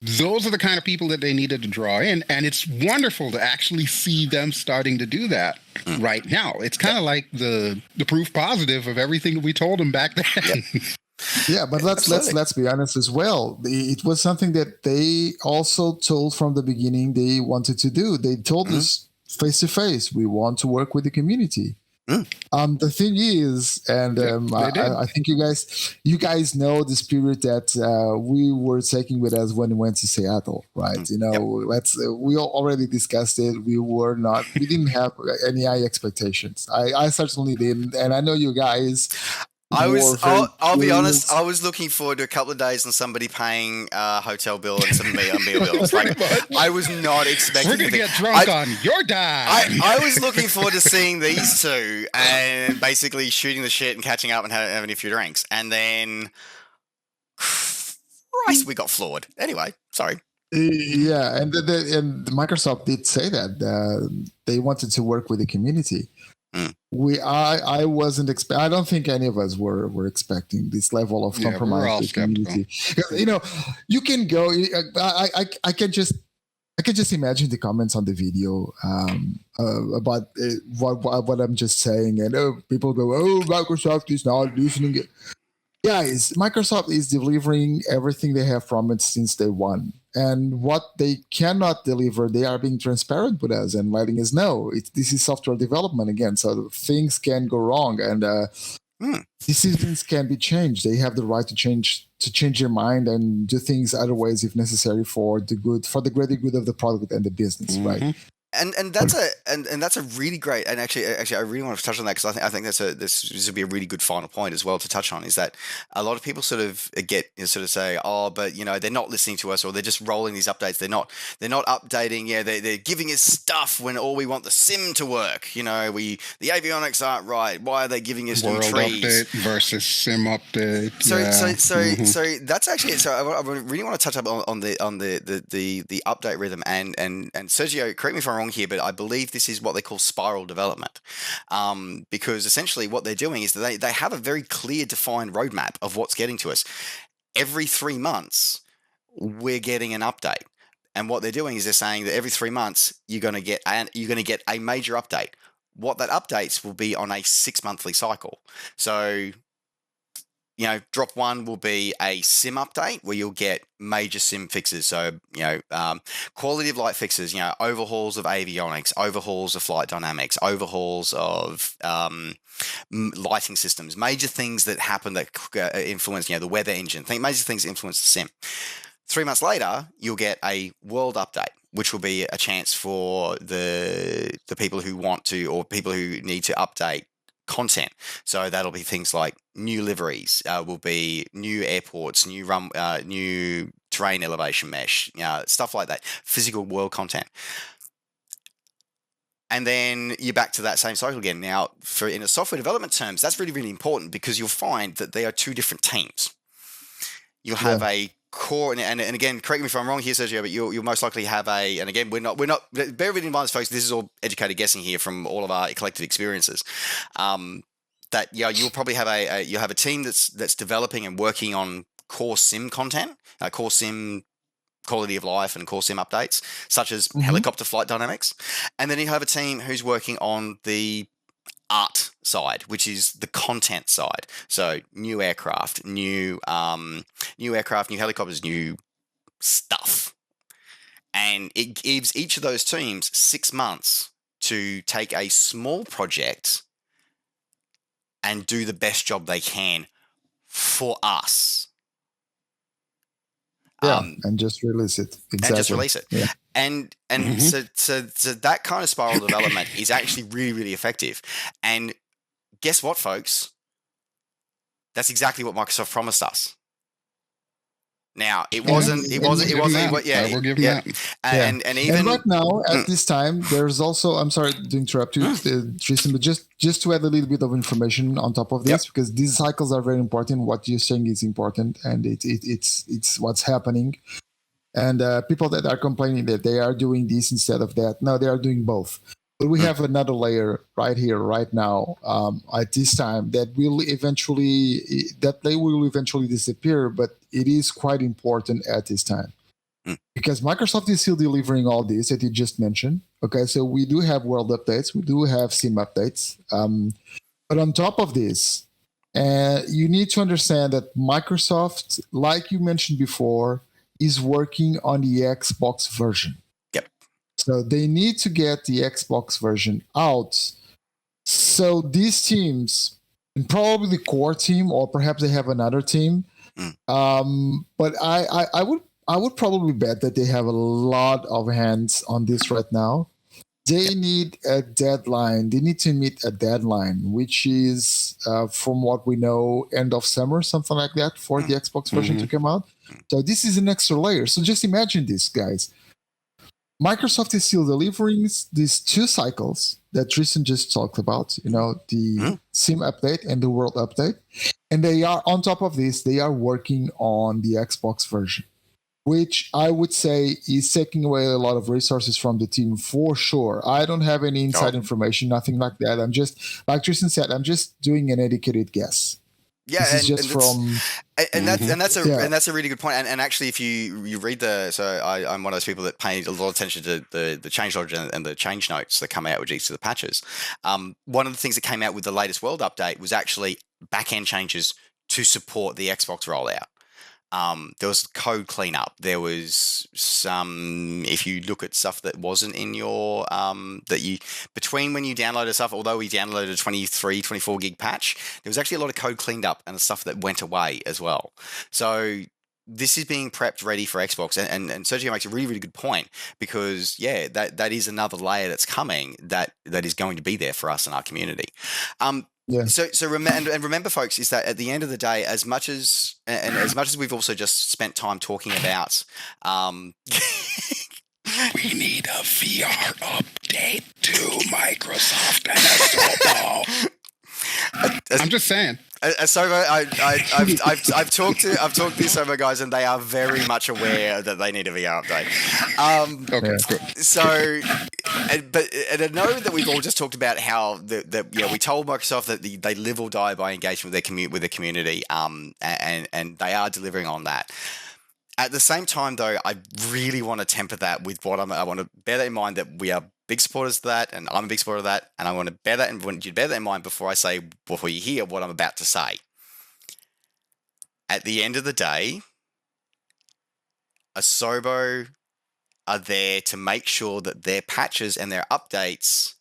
Those are the kind of people that they needed to draw in. And it's wonderful to actually see them starting to do that right now. It's kind of like the proof positive of everything that we told them back then. Yep. Yeah, but let's be honest as well. It was something that they also told from the beginning they wanted to do. They told us face to face, we want to work with the community. The thing is, and I think you guys know the spirit that we were taking with us when we went to Seattle, right? We already discussed it. We didn't have any high expectations. I certainly didn't, and I know you guys. I'll be honest, I was looking forward to a couple of days and somebody paying a hotel bill and some meal bills. Like, I was not expecting. We're going to get drunk on your dime. I was looking forward to seeing these two and basically shooting the shit and catching up and having a few drinks. And then, Christ, we got floored. Anyway, sorry. Yeah, and Microsoft did say that they wanted to work with the community. I wasn't I don't think any of us were expecting this level of compromise with the community. You can go. I can just imagine the comments on the video about what I'm just saying, and people go, "Oh, Microsoft is not listening." Guys, Microsoft is delivering everything they have promised since day one. And what they cannot deliver, they are being transparent with us and letting us know. This is software development again, so things can go wrong, and decisions can be changed. They have the right to change their mind and do things other ways if necessary for the greater good of the product and the business, right? And that's a really great, and actually I really want to touch on that, because I think this would be a really good final point as well to touch on, is that a lot of people sort of say, oh, but they're not listening to us, or they're just rolling these updates. They're not updating. Yeah, they're giving us stuff when all we want the sim to work. The avionics aren't right. Why are they giving us World new trees? Update versus sim update. So that's actually, so I really want to touch up on the update rhythm, and Sérgio, correct me if I'm wrong here, but I believe this is what they call spiral development, because essentially what they're doing is that they have a very clear defined roadmap of what's getting to us. Every 3 months we're getting an update, and what they're doing is they're saying that every 3 months you're going to get a major update. What that updates will be on a 6-monthly cycle. So drop one will be a sim update where you'll get major sim fixes. So, quality of light fixes, overhauls of avionics, overhauls of flight dynamics, overhauls of lighting systems, major things that happen that influence, the weather engine, major things that influence the sim. 3 months later, you'll get a world update, which will be a chance for the people who want to, or people who need to update content. So that'll be things like new liveries, will be new airports, new terrain elevation mesh, stuff like that, physical world content. And then you're back to that same cycle again. Now, in a software development terms, that's really, really important because you'll find that they are two different teams. You'll have a core, and again, correct me if I'm wrong here, Sergio, but you'll most likely have and again, we're not, bear with me in mind, folks, this is all educated guessing here from all of our collective experiences. That you'll probably have you'll have a team that's developing and working on core sim content, core sim quality of life and core sim updates, such as helicopter flight dynamics. And then you have a team who's working on the art side, which is the content side. So new aircraft, new helicopters, new stuff. And it gives each of those teams 6 months to take a small project and do the best job they can for us. And just release it. Exactly. And just release it. Yeah. And so that kind of spiral development is actually really, really effective. And guess what, folks? That's exactly what Microsoft promised us. Now, it wasn't. I will give them that. And even right now, at this time, there's also. I'm sorry to interrupt you, Tristan, but just to add a little bit of information on top of this, because these cycles are very important. What you're saying is important, and it's what's happening. And people that are complaining that they are doing this instead of that, no, they are doing both. But we have another layer right here, right now, at this time that will eventually disappear. But it is quite important at this time because Microsoft is still delivering all this that you just mentioned. Okay, so we do have world updates, we do have sim updates, but on top of this, you need to understand that Microsoft, like you mentioned before, is working on the Xbox version. So they need to get the Xbox version out. So these teams, and probably the core team, or perhaps they have another team. But I would probably bet that they have a lot of hands on this right now. They need a deadline. They need to meet a deadline, which is, from what we know, end of summer, something like that, for the Xbox version to come out. So this is an extra layer. So just imagine this, guys. Microsoft is still delivering these two cycles that Tristan just talked about, the sim update and the world update. And they are, on top of this, they are working on the Xbox version, which I would say is taking away a lot of resources from the team for sure. I don't have any inside information, nothing like that. I'm just, like Tristan said, I'm just doing an educated guess. Yeah, that's a really good point. And actually, if you read I'm one of those people that pay a lot of attention to the change log and the change notes that come out with each of the patches. One of the things that came out with the latest world update was actually back-end changes to support the Xbox rollout. There was code cleanup. There was some, if you look at stuff that wasn't in your, between when you downloaded stuff, although we downloaded a 23, 24 gig patch, there was actually a lot of code cleaned up and stuff that went away as well. So this is being prepped ready for Xbox. And Sergio makes a really, really good point because, that is another layer that's coming that is going to be there for us in our community. So remember, folks, is that at the end of the day, as much as we've also just spent time talking about, we need a VR update to Microsoft and I'm just saying. Sobo, I've talked to these Sobo guys, and they are very much aware that they need a VR update. Okay, good. So, but I know that we've all just talked about how we told Microsoft that they live or die by engagement with their community, and they are delivering on that. At the same time, though, I really want to temper that with I want to bear that in mind that we are big supporters of that, and I'm a big supporter of that, and I want to bear that in mind before you hear what I'm about to say. At the end of the day, Asobo are there to make sure that their patches and their updates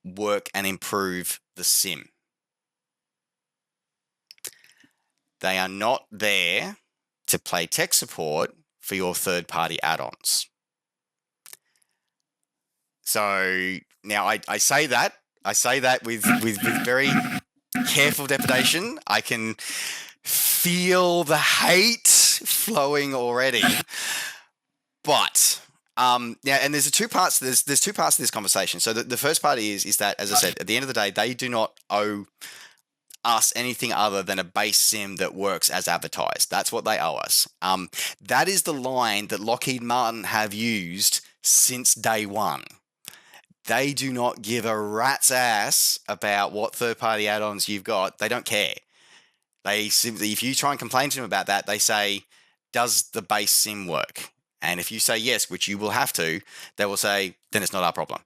work and improve the sim. They are not there to play tech support for your third-party add-ons. So now I say that with very careful depredation. I can feel the hate flowing already. But Yeah, and there's two parts to this. There's two parts to this conversation. So the first part is that, as I said, at the end of the day, they do not owe us anything other than a base sim that works as advertised. That's what they owe us. That is the line that Lockheed Martin have used since day one. They do not give a rat's ass about what third-party add-ons you've got. They don't care. They simply, if you try and complain to them about that, they say, does the base sim work? And if you say yes, which you will have to, they will say, then it's not our problem.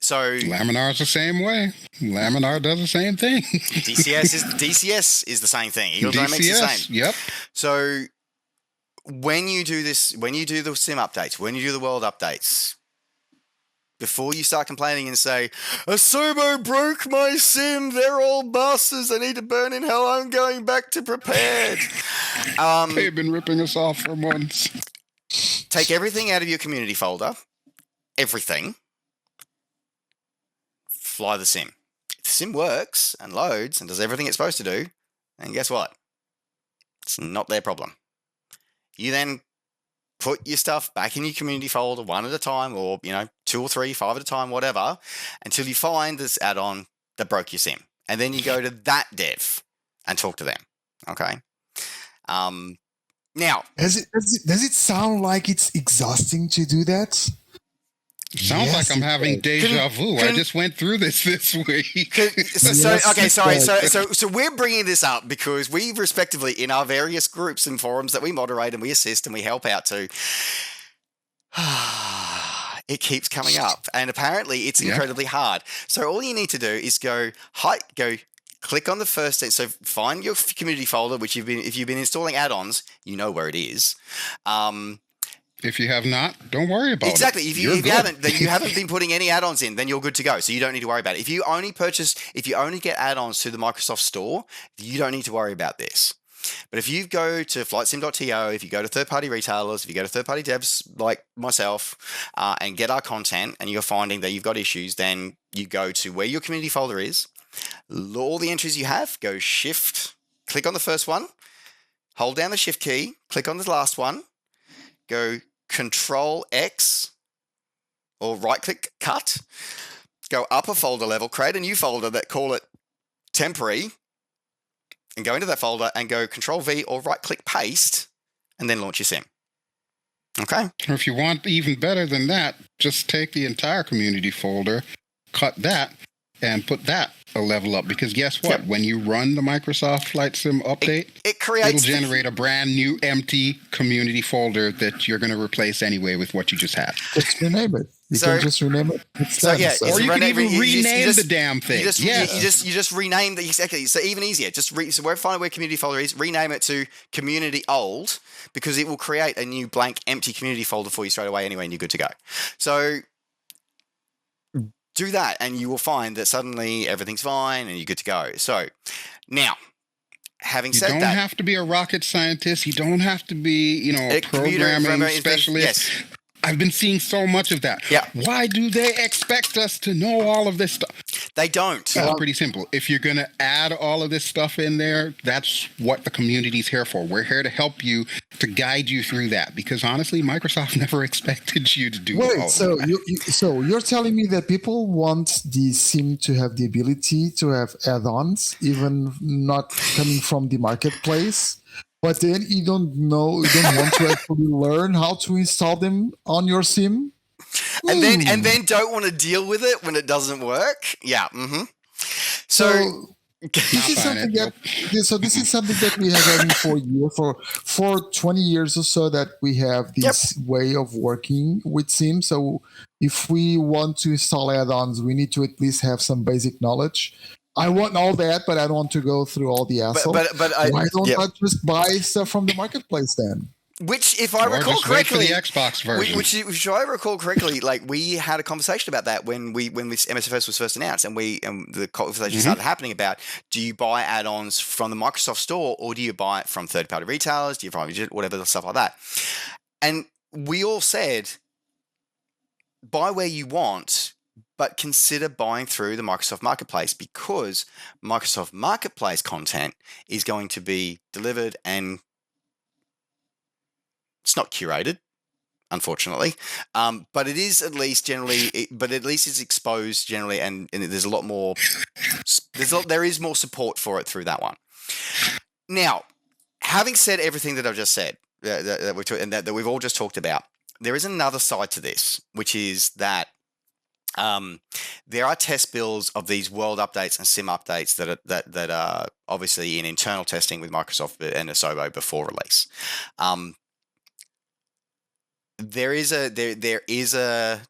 So Laminar is the same way. Laminar does the same thing. DCS is the same thing. Eagle Dynamics is the same. Yep. So when you do this, when you do the sim updates, when you do the world updates, before you start complaining and say, Asubo broke my sim, they're all bastards, I need to burn in hell, I'm going back to prepared. They've been ripping us off for months. Take everything out of your community folder. Everything. Fly the sim. If the sim works and loads and does everything it's supposed to do, then guess what? It's not their problem. You then put your stuff back in your community folder one at a time, or 2 or 3, 5 at a time, whatever, until you find this add-on that broke your sim. And then you go to that dev and talk to them. Okay. Now, does it sound like it's exhausting to do that? Sounds like I'm having deja vu. I just went through this week. So we're bringing this up because we respectively, in our various groups and forums that we moderate and we assist and we help out to, it keeps coming up, and apparently it's incredibly hard. So all you need to do is go click on the first thing. So find your community folder, which if you've been installing add-ons, you know where it is. If you have not, don't worry about it. If you haven't been putting any add-ons in, then you're good to go. So you don't need to worry about it. If you only get add-ons to the Microsoft Store, you don't need to worry about this. But if you go to flightsim.to, if you go to third-party retailers, if you go to third-party devs like myself, and get our content, and you're finding that you've got issues, then you go to where your community folder is, all the entries you have, go shift, click on the first one, hold down the shift key, click on the last one, go Control X or right click cut, go up a folder level, create a new folder that call it temporary, and go into that folder and go Control V or right click paste, and then launch your sim. Okay. Or if you want even better than that, just take the entire community folder, cut that, and put that a level up, because guess what? Yep. When you run the Microsoft Flight Sim update, it'll generate a brand new empty community folder that you're going to replace anyway with what you just had. Just rename it. You can just rename it. Or you can even rename the damn thing. You just rename the exactly. So even easier. So we're finding where community folder is. Rename it to community old, because it will create a new blank empty community folder for you straight away anyway, and you're good to go. So do that, and you will find that suddenly everything's fine and you're good to go. So now, having said that, you don't have to be a rocket scientist. You don't have to be, a programming specialist. Yes. I've been seeing so much of that. Yeah. Why do they expect us to know all of this stuff? They don't. It's pretty simple. If you're going to add all of this stuff in there, that's what the community's here for. We're here to help you, to guide you through that. Because honestly, Microsoft never expected you to do all of that. So you're telling me that people want the SIM to have the ability to have add-ons, even not coming from the marketplace? But then you don't want to actually learn how to install them on your SIM, and then don't want to deal with it when it doesn't work. Yeah. Mm-hmm. So this is something that we have having for 20 years or so, that we have this way of working with SIM. So if we want to install add-ons, we need to at least have some basic knowledge. I want all that, but I don't want to go through all the hassle. Why don't I just buy stuff from the marketplace then? Which, if I recall correctly, the Xbox version. Which I recall correctly, like we had a conversation about that when this MSFS was first announced, and the conversation started happening about: do you buy add-ons from the Microsoft Store, or do you buy it from third-party retailers? Do you buy whatever stuff like that? And we all said, buy where you want, but consider buying through the Microsoft Marketplace, because Microsoft Marketplace content is going to be delivered, and it's not curated. unfortunately. But it is at least generally, but at least it's exposed generally, and there's a lot more. There is more support for it through that one. Now, having said everything that I've just said, that we've all just talked about, there is another side to this, which is that there are test builds of these world updates and sim updates that are obviously in internal testing with Microsoft and Asobo before release. There is a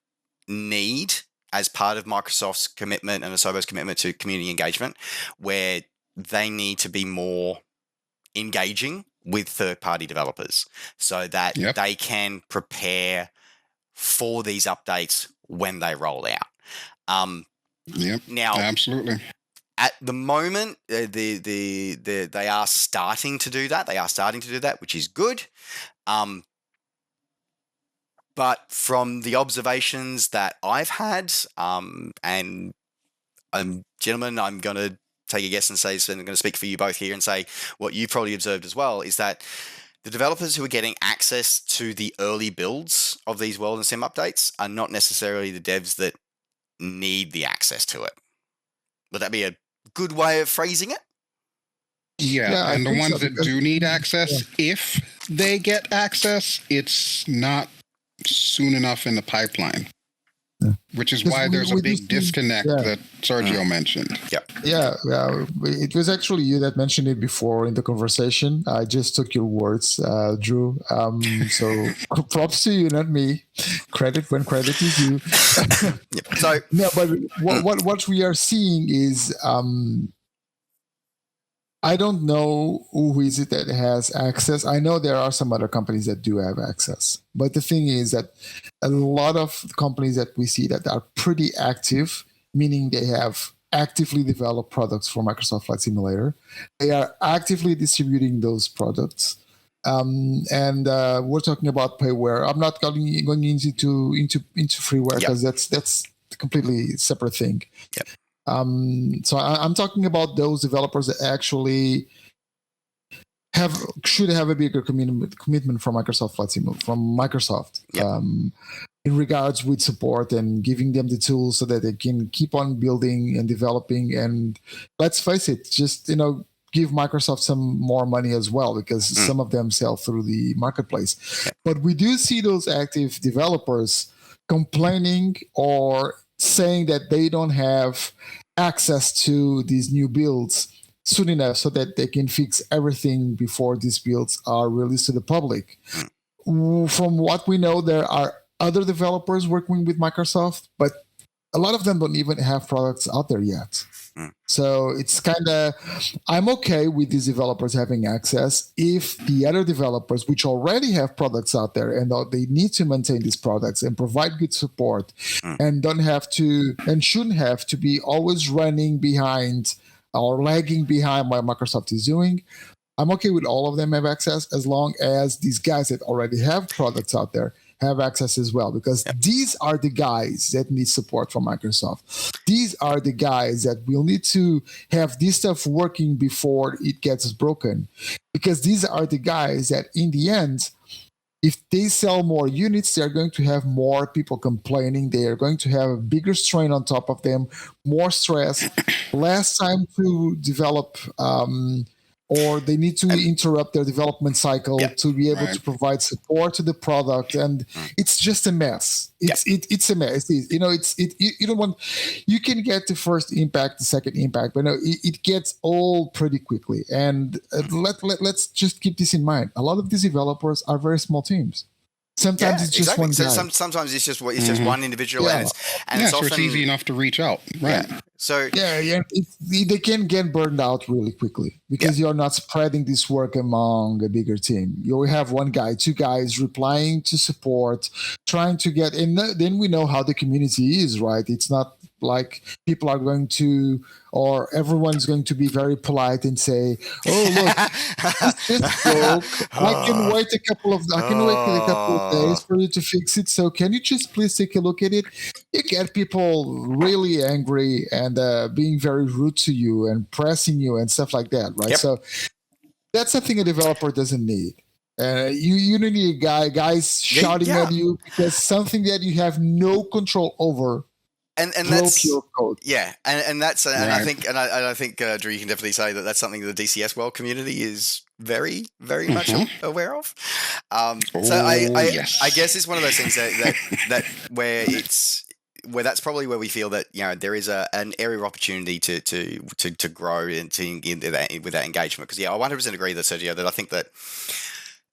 need as part of Microsoft's commitment and Asobo's commitment to community engagement, where they need to be more engaging with third-party developers so that they can prepare for these updates when they roll out. Now, absolutely. At the moment, they are starting to do that. Which is good. But from the observations that I've had, and gentlemen, I'm going to take a guess and say, so I'm going to speak for you both here and say what you've probably observed as well, is that the developers who are getting access to the early builds of these world and sim updates are not necessarily the devs that need the access to it. Would that be a good way of phrasing it? Yeah, and the ones that do need access, if they get access, it's not soon enough in the pipeline. Which is why there's a big disconnect that Sérgio mentioned. Yeah. It was actually you that mentioned it before in the conversation. I just took your words, Drew. So props to you, not me. Credit when credit is due. So no, but what we are seeing is I don't know who is it that has access. I know there are some other companies that do have access. But the thing is that a lot of companies that we see that are pretty active, meaning they have actively developed products for Microsoft Flight Simulator. They are actively distributing those products. And we're talking about payware. I'm not going into freeware because that's a completely separate thing. Yep. So I'm talking about those developers that actually should have a bigger commitment from Microsoft Flight Simulator, from Microsoft, in regards with support and giving them the tools so that they can keep on building and developing. And let's face it, just give Microsoft some more money as well, because some of them sell through the marketplace. But we do see those active developers complaining or saying that they don't have access to these new builds soon enough so that they can fix everything before these builds are released to the public. From what we know, there are other developers working with Microsoft, but a lot of them don't even have products out there yet. So it's kind of, I'm okay with these developers having access if the other developers, which already have products out there and they need to maintain these products and provide good support and don't have to and shouldn't have to be always running behind or lagging behind what Microsoft is doing. I'm okay with all of them have access as long as these guys that already have products out there have access as well, because these are the guys that need support from Microsoft. These are the guys that will need to have this stuff working before it gets broken, because these are the guys that in the end, if they sell more units, they're going to have more people complaining. They are going to have a bigger strain on top of them, more stress, less time to develop, or they need to interrupt their development cycle to be able to provide support to the product, and it's just a mess. It's a mess. You don't want. You can get the first impact, the second impact, but no, it gets old pretty quickly. And let's just keep this in mind. A lot of these developers are very small teams. Sometimes it's just one guy. Sometimes it's just one individual, and it's often, so it's easy enough to reach out, right? So they can get burned out really quickly because you're not spreading this work among a bigger team. You have one guy, two guys replying to support, trying to get. And then we know how the community is, right? It's not like people are going to, or everyone's going to be very polite and say, "Oh, look, this broke. I can wait a couple of days for you to fix it. So can you just please take a look at it?" You get people really angry and being very rude to you and pressing you and stuff like that, right? So that's something a developer doesn't need. You don't need guys shouting at you because something that you have no control over. And that's your code. Yeah, and that's and I think Drew, you can definitely say that that's something the DCS world community is very very much aware of. So I guess it's one of those things that where that's probably where we feel that there is an area of opportunity to grow and with that engagement, because I 100% agree that Sergio, that I think that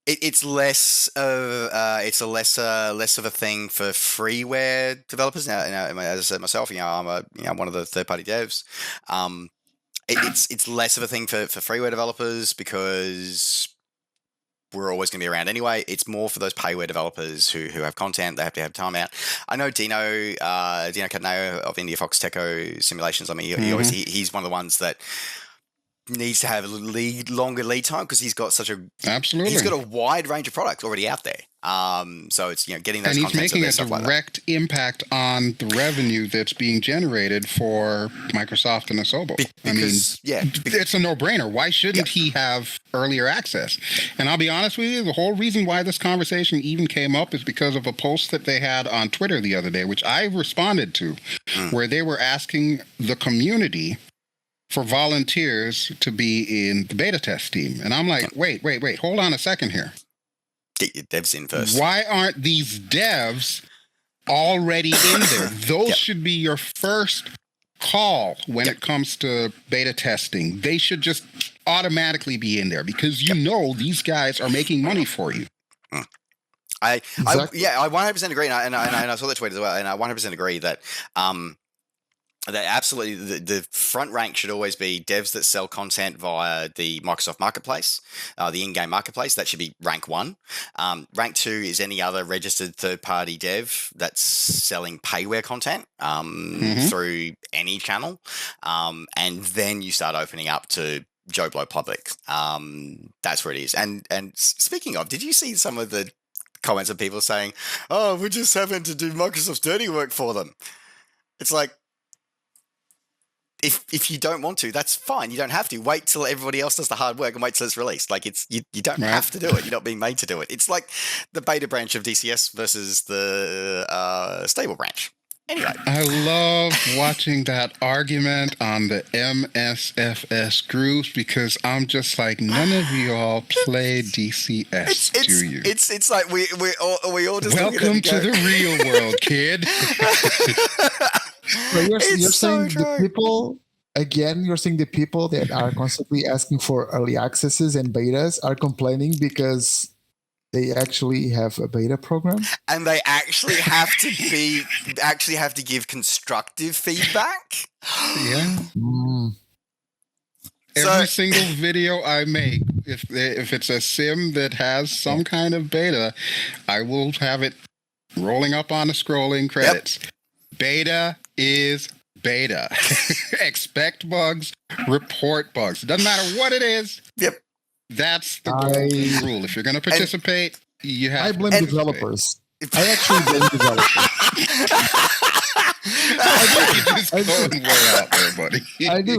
it's less of less of a thing for freeware developers. Now, as I said myself, I'm one of the third-party devs. It's less of a thing for freeware developers because we're always going to be around anyway. It's more for those payware developers who have content. They have to have time out. I know Dino Catneo of India Fox Techo Simulations. I mean, he's one of the ones that needs to have longer lead time because he's got he's got a wide range of products already out there. So it's getting those, and he's making a direct impact on the revenue that's being generated for Microsoft and Asobo. It's a no-brainer. Why shouldn't he have earlier access? And I'll be honest with you, the whole reason why this conversation even came up is because of a post that they had on Twitter the other day, which I responded to, where they were asking the community for volunteers to be in the beta test team. And I'm like, wait, hold on a second here. Get your devs in first. Why aren't these devs already in there? Those should be your first call when it comes to beta testing. They should just automatically be in there because these guys are making money for you. I 100% agree, and I saw that tweet as well, and I 100% agree that that absolutely the front rank should always be devs that sell content via the Microsoft Marketplace, the in-game marketplace. That should be rank 1. Rank 2 is any other registered third-party dev that's selling payware content through any channel, and then you start opening up to Joe Blow public. That's where it is. And speaking of, did you see some of the comments of people saying, "Oh, we're just having to do Microsoft's dirty work for them"? It's like, If you don't want to, that's fine. You don't have to. Wait till everybody else does the hard work and wait till it's released. Like you don't have to do it. You're not being made to do it. It's like the beta branch of DCS versus the stable branch. Anyway, I love watching that argument on the MSFS groups because I'm just like, none of y'all play DCS, do you? It's like we all just welcome to the real world, kid. But you're saying the people, again, you're saying the people that are constantly asking for early accesses and betas are complaining because they actually have a beta program? And they actually have to give constructive feedback? Yeah. Every single video I make, if it's a sim that has some kind of beta, I will have it rolling up on the scrolling credits. Yep. Beta is beta. Expect bugs, report bugs. It doesn't matter what it is. Yep. That's the golden rule. If you're going to participate, you have I blame developers. I actually blame developers. I do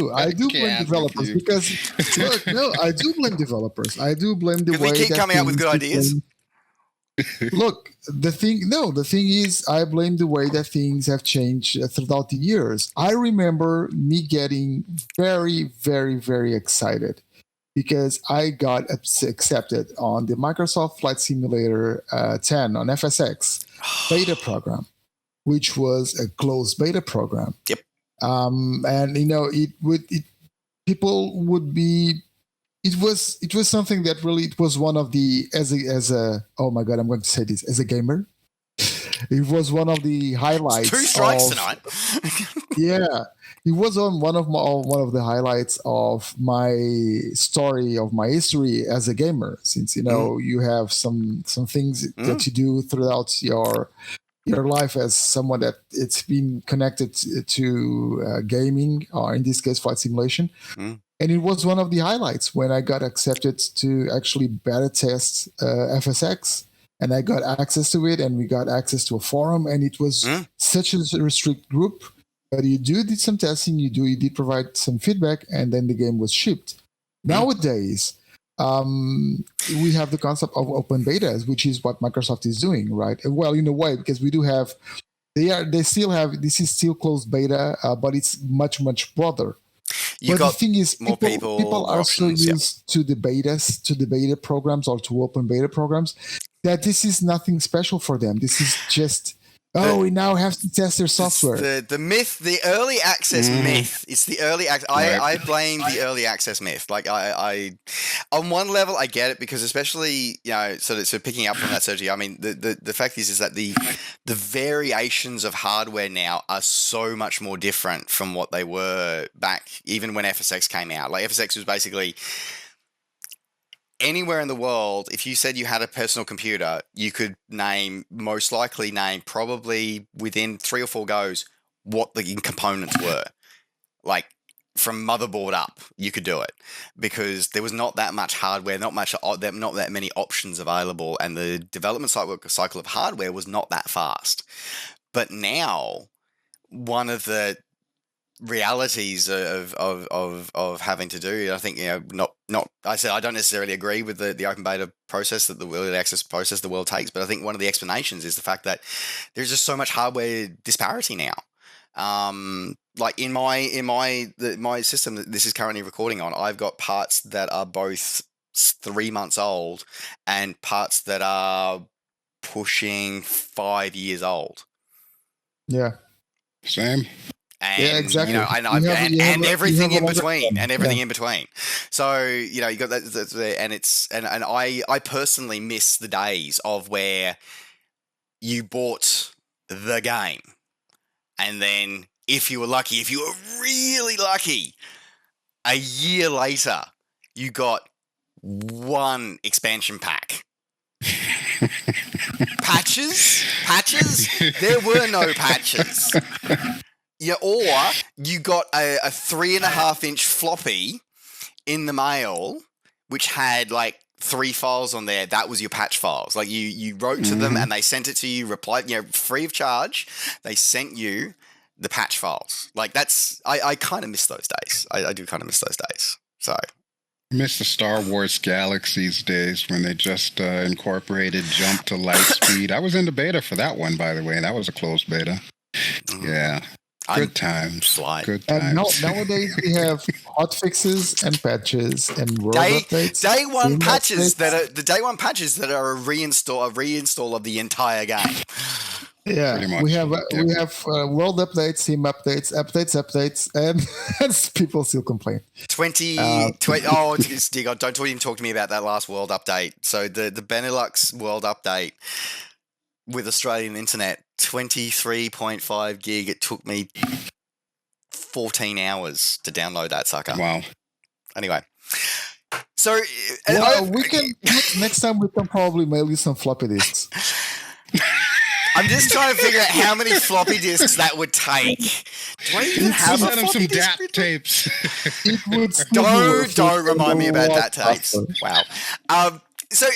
blame developers because look, no, I do blame developers. I do blame the way we keep coming out with good ideas. Look, the thing is, I blame the way that things have changed throughout the years. I remember me getting very, very, very excited because I got accepted on the Microsoft Flight Simulator 10 on FSX beta program, which was a closed beta program. Yep. And people would be. It was something that really, it was one of the, as a oh my God, I'm going to say this, as a gamer, it was one of the highlights. 2 strikes tonight. Yeah, it was on one of the highlights of my story, of my history as a gamer, since you have some things that you do throughout your life as someone that it's been connected to gaming, or in this case, flight simulation. And it was one of the highlights when I got accepted to actually beta test FSX, and I got access to it, and we got access to a forum, and it was such a restricted group. But you did some testing, you did provide some feedback, and then the game was shipped. Nowadays, we have the concept of open betas, which is what Microsoft is doing, right? Well, in a way, because we do have, they still have, this is still closed beta, but it's much broader. You But got the thing is, more people, people more are so options, yeah. used to the betas, to the beta programs or to open beta programs, that this is nothing special for them. This is just, we now have to test their software. The myth, the early access myth. It's the early access. Right. I blame the early access myth. Like I, on one level, I get it because especially so picking up from that, Sérgio. I mean, the fact is that the variations of hardware now are so much more different from what they were back, even when FSX came out. Like FSX was basically anywhere in the world, if you said you had a personal computer, you could most likely name probably within 3 or 4 goes what the components were. Like from motherboard up, you could do it because there was not that much hardware, not that many options available, and the development cycle of hardware was not that fast. But now, one of the realities of having to do, I think, not I said I don't necessarily agree with the open beta process, that the early access process the world takes, but I think one of the explanations is the fact that there's just so much hardware disparity now. Like in my system that this is currently recording on, I've got parts that are both 3 months old and parts that are pushing 5 years old. Yeah. Same. And, yeah, exactly. And everything in between, So you got that, and I personally miss the days of where you bought the game, and then if you were really lucky, a year later you got one expansion pack. Patches? There were no patches. Yeah, or you got a 3.5-inch floppy in the mail, which had like 3 files on there. That was your patch files. Like you wrote to them and they sent it to you, replied, free of charge. They sent you the patch files. Like I kind of miss those days. I do kind of miss those days. So. I miss the Star Wars Galaxies days when they just incorporated jump to light speed. I was in the beta for that one, by the way. That was a closed beta. Yeah. Good times. Good times. Nowadays we have hot fixes and patches and world updates. Day one patches that are a reinstall of the entire game. Yeah, we have world updates, sim updates, and people still complain. 20 dear God, don't even talk to me about that last world update. So the Benelux world update with Australian internet, 23.5 gig. It took me 14 hours to download that sucker. Wow. Anyway, so we can next time we can probably mail you some floppy disks. I'm just trying to figure out how many floppy disks that would take. Do I even have a floppy some disk? DAT tapes. Don't remind me about DAT tapes. Wow. So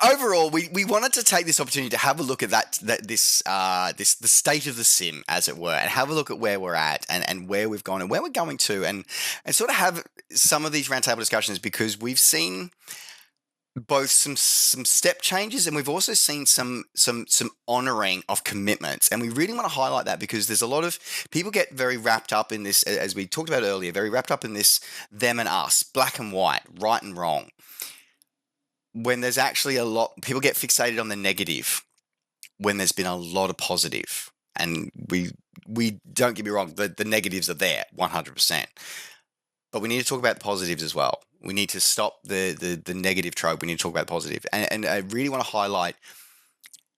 overall, we wanted to take this opportunity to have a look at the state of the sim, as it were, and have a look at where we're at and where we've gone and where we're going to, and sort of have some of these roundtable discussions, because we've seen both some step changes, and we've also seen some honoring of commitments, and we really want to highlight that, because there's a lot of people get very wrapped up in this, as we talked about earlier, very wrapped up in this them and us, black and white, right and wrong, when there's actually a lot, people get fixated on the negative when there's been a lot of positive. And we don't get me wrong, the negatives are there 100%, but we need to talk about the positives as well. We need to stop the negative trope. We need to talk about the positive. And I really want to highlight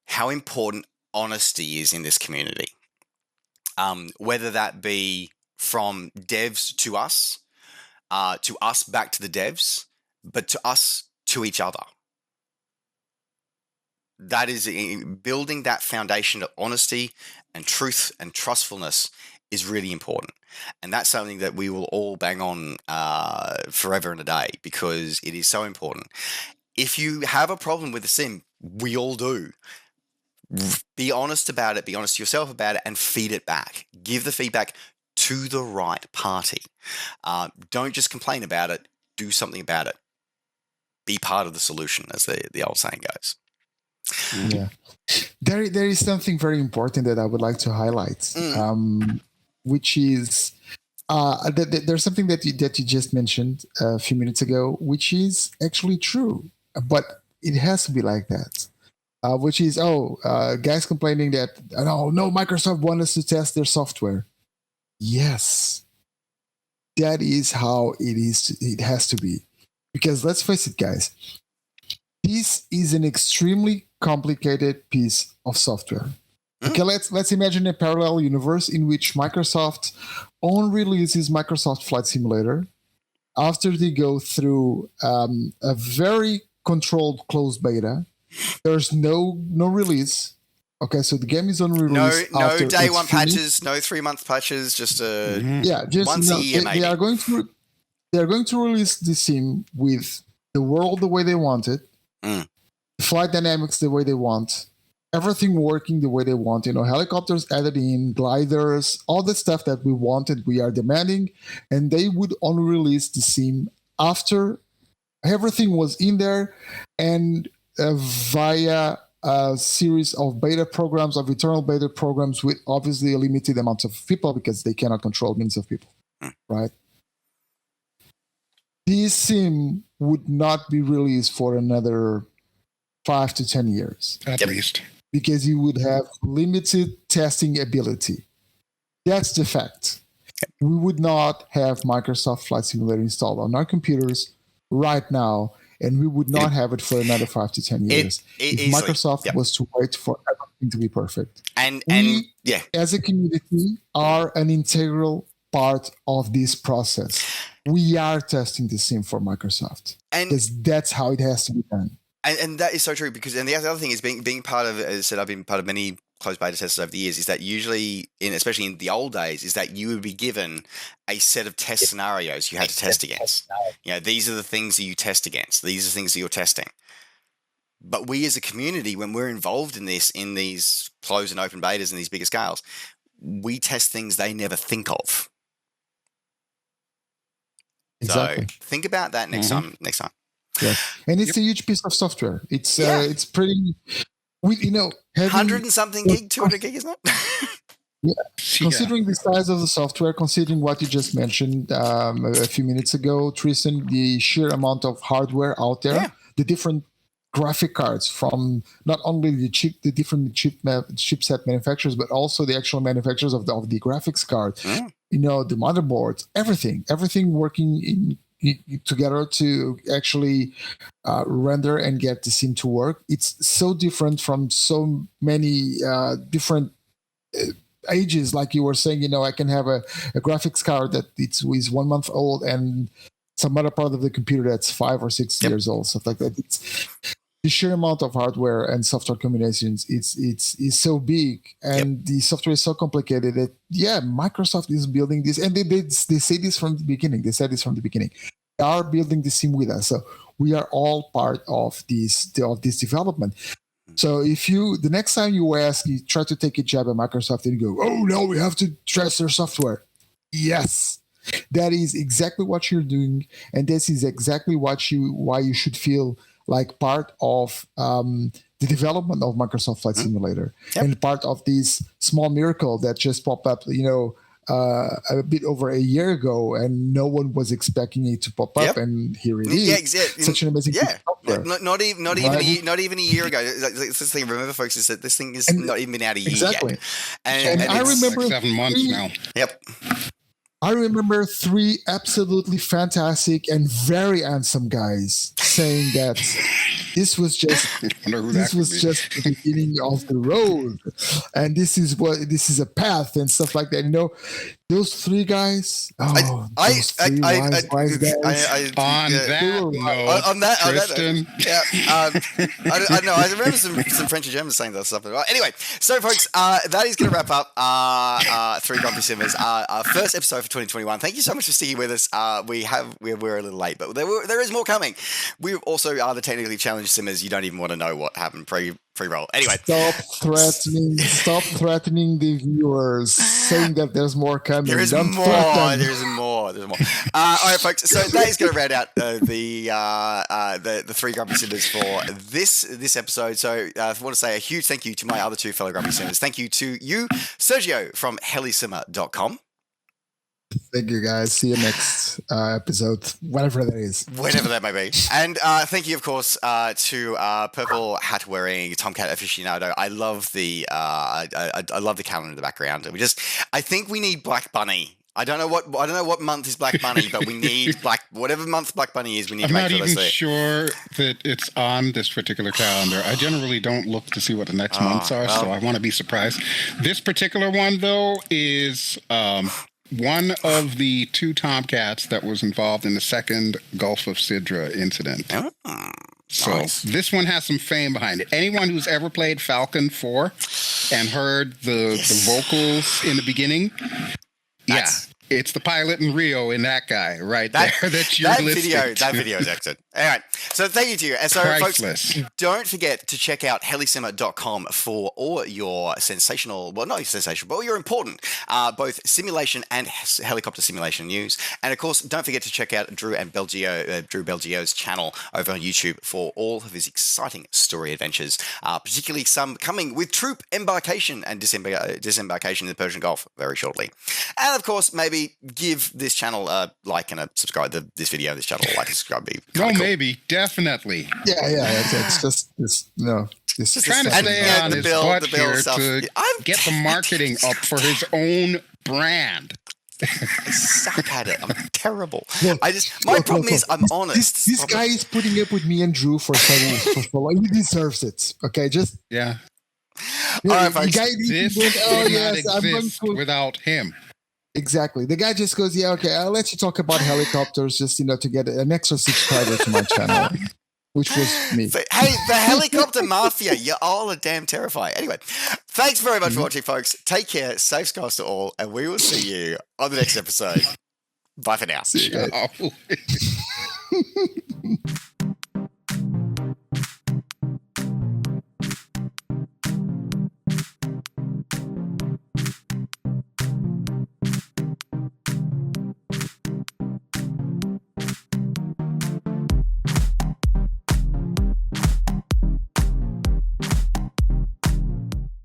how important honesty is in this community. Whether that be from devs to us back to the devs, but to us to each other. That is, building that foundation of honesty and truth and trustfulness is really important. And that's something that we will all bang on forever and a day, because it is so important. If you have a problem with the sim, we all do. Be honest about it. Be honest to yourself about it, and feed it back. Give the feedback to the right party. Don't just complain about it. Do something about it. be part of the solution, as the old saying goes. Yeah. There is something very important that I would like to highlight, which is there's something that you just mentioned a few minutes ago, which is actually true, but it has to be like that. Which is guys complaining that no, Microsoft wants us to test their software. Yes, that is how it is. It has to be, because let's face it, guys. This is an extremely complicated piece of software. Okay, let's imagine a parallel universe in which Microsoft only releases Microsoft Flight Simulator after they go through a very controlled closed beta. There's no release. Okay, so the game is on release. No day one patches, no 3-month patches, just once a year, maybe. They are going to release the sim with the world the way they want it, flight dynamics the way they want, everything working the way they want. Helicopters added in, gliders, all the stuff that we wanted, we are demanding, and they would only release the sim after everything was in there and via a series of beta programs, of internal beta programs, with obviously a limited amount of people because they cannot control millions of people, right? This sim would not be released for another 5 to 10 years. At least. Because you would have limited testing ability. That's the fact. We would not have Microsoft Flight Simulator installed on our computers right now, and we would not have it for another 5 to 10 years if Microsoft was to wait for everything to be perfect. And as a community, are an integral part of this process. We are testing the sim for Microsoft because that's how it has to be done. And that is so true, because the other thing is being part of, as I said, I've been part of many closed beta tests over the years, is that usually, especially in the old days, is that you would be given a set of test scenarios you had to test against. These are the things that you test against. These are the things that you're testing. But we as a community, when we're involved in these closed and open betas and these bigger scales, we test things they never think of. Exactly. So think about that next time. Yeah. And it's a huge piece of software. It's pretty, 100 and something gig, 200 gig, isn't it? Yeah. Considering the size of the software, considering what you just mentioned a few minutes ago, Tristan, the sheer amount of hardware out there, the different graphic cards from not only the different chipset manufacturers, but also the actual manufacturers of the graphics card, the motherboards, everything working together to actually render and get the sim to work. It's so different from so many different ages. Like you were saying, I can have a graphics card that is 1 month old and some other part of the computer that's 5 or 6 years old, stuff like that. It's the sheer amount of hardware and software combinations. It's so big, and the software is so complicated that Microsoft is building this, and they say this from the beginning. They said this from the beginning. They are building the sim with us, so we are all part of this development. So if the next time you try to take a jab at Microsoft and you go, oh no, we have to test their software. Yes, that is exactly what you're doing, and this is exactly why you should feel like part of the development of Microsoft Flight Simulator and part of this small miracle that just popped up, a bit over a year ago, and no one was expecting it to pop up, and here it is. Yeah, exactly. Such an amazing software. Not even a year ago. This thing, remember, folks, is that this thing is not even been out a year yet. And I remember like 7 months now. Yep. I remember 3 absolutely fantastic and very handsome guys saying that this was just the beginning of the road, and this is a path and stuff like that. Those 3 guys. Oh, those 3 wise guys. On that, Tristan. I know. I remember some French and Germans saying that stuff. Anyway, so folks, that is going to wrap up 3 Grumpy Simmers, our first episode for 2021. Thank you so much for sticking with us. We're a little late, but there is more coming. We also are the technically challenged Simmers, you don't even want to know what happened pre-roll. Anyway. Stop threatening the viewers, saying that there's more coming. There's more. There's more. All right, folks. So that is going to round out the three Grumpy Simmers for this episode. So I want to say a huge thank you to my other two fellow Grumpy Simmers. Thank you to you, Sérgio from Helisimmer.com. Thank you, guys. See you next episode, whatever that is. Whatever that may be. And thank you, of course, to purple hat wearing Tomcat aficionado. I love the I love the calendar in the background. I think we need Black Bunny. I don't know what month is Black Bunny, but we need whatever month Black Bunny is. We need. I'm to make not sure even that's sure that it's on this particular calendar. I generally don't look to see what the next months are, so I want to be surprised. This particular one, though, is one of the two Tomcats that was involved in the second Gulf of Sidra incident. Oh, so nice. This one has some fame behind it. Anyone who's ever played Falcon 4 and heard the vocals in the beginning, it's the pilot in Rio in that guy right there that you're listening to. That video is excellent. All right. So thank you to you. And so, Priceless. folks, don't forget to check out helisimmer.com for all your sensational, well, not sensational, but all your important, both simulation and helicopter simulation news. And, of course, don't forget to check out Drew BelGeode's channel over on YouTube for all of his exciting story adventures, particularly some coming with troop embarkation and disembarkation in the Persian Gulf very shortly. And, of course, maybe give this channel a like and a subscribe, this video, this channel, like and subscribe. Maybe, definitely. Yeah. It's just It's trying to stay on his butt here to get the marketing up for his own brand. I suck at it. I'm terrible. My problem is I'm honest. This guy is putting up with me and Drew for so long. He deserves it. Okay, just yeah. All right, folks. This would not exist without him. Exactly. The guy just goes, yeah, okay, I'll let you talk about helicopters just, to get an extra subscriber to my channel, which was me. So, hey, the helicopter mafia, you all are damn terrifying. Anyway, thanks very much for watching, folks. Take care. Safe skies to all, and we will see you on the next episode. Bye for now. See you guys.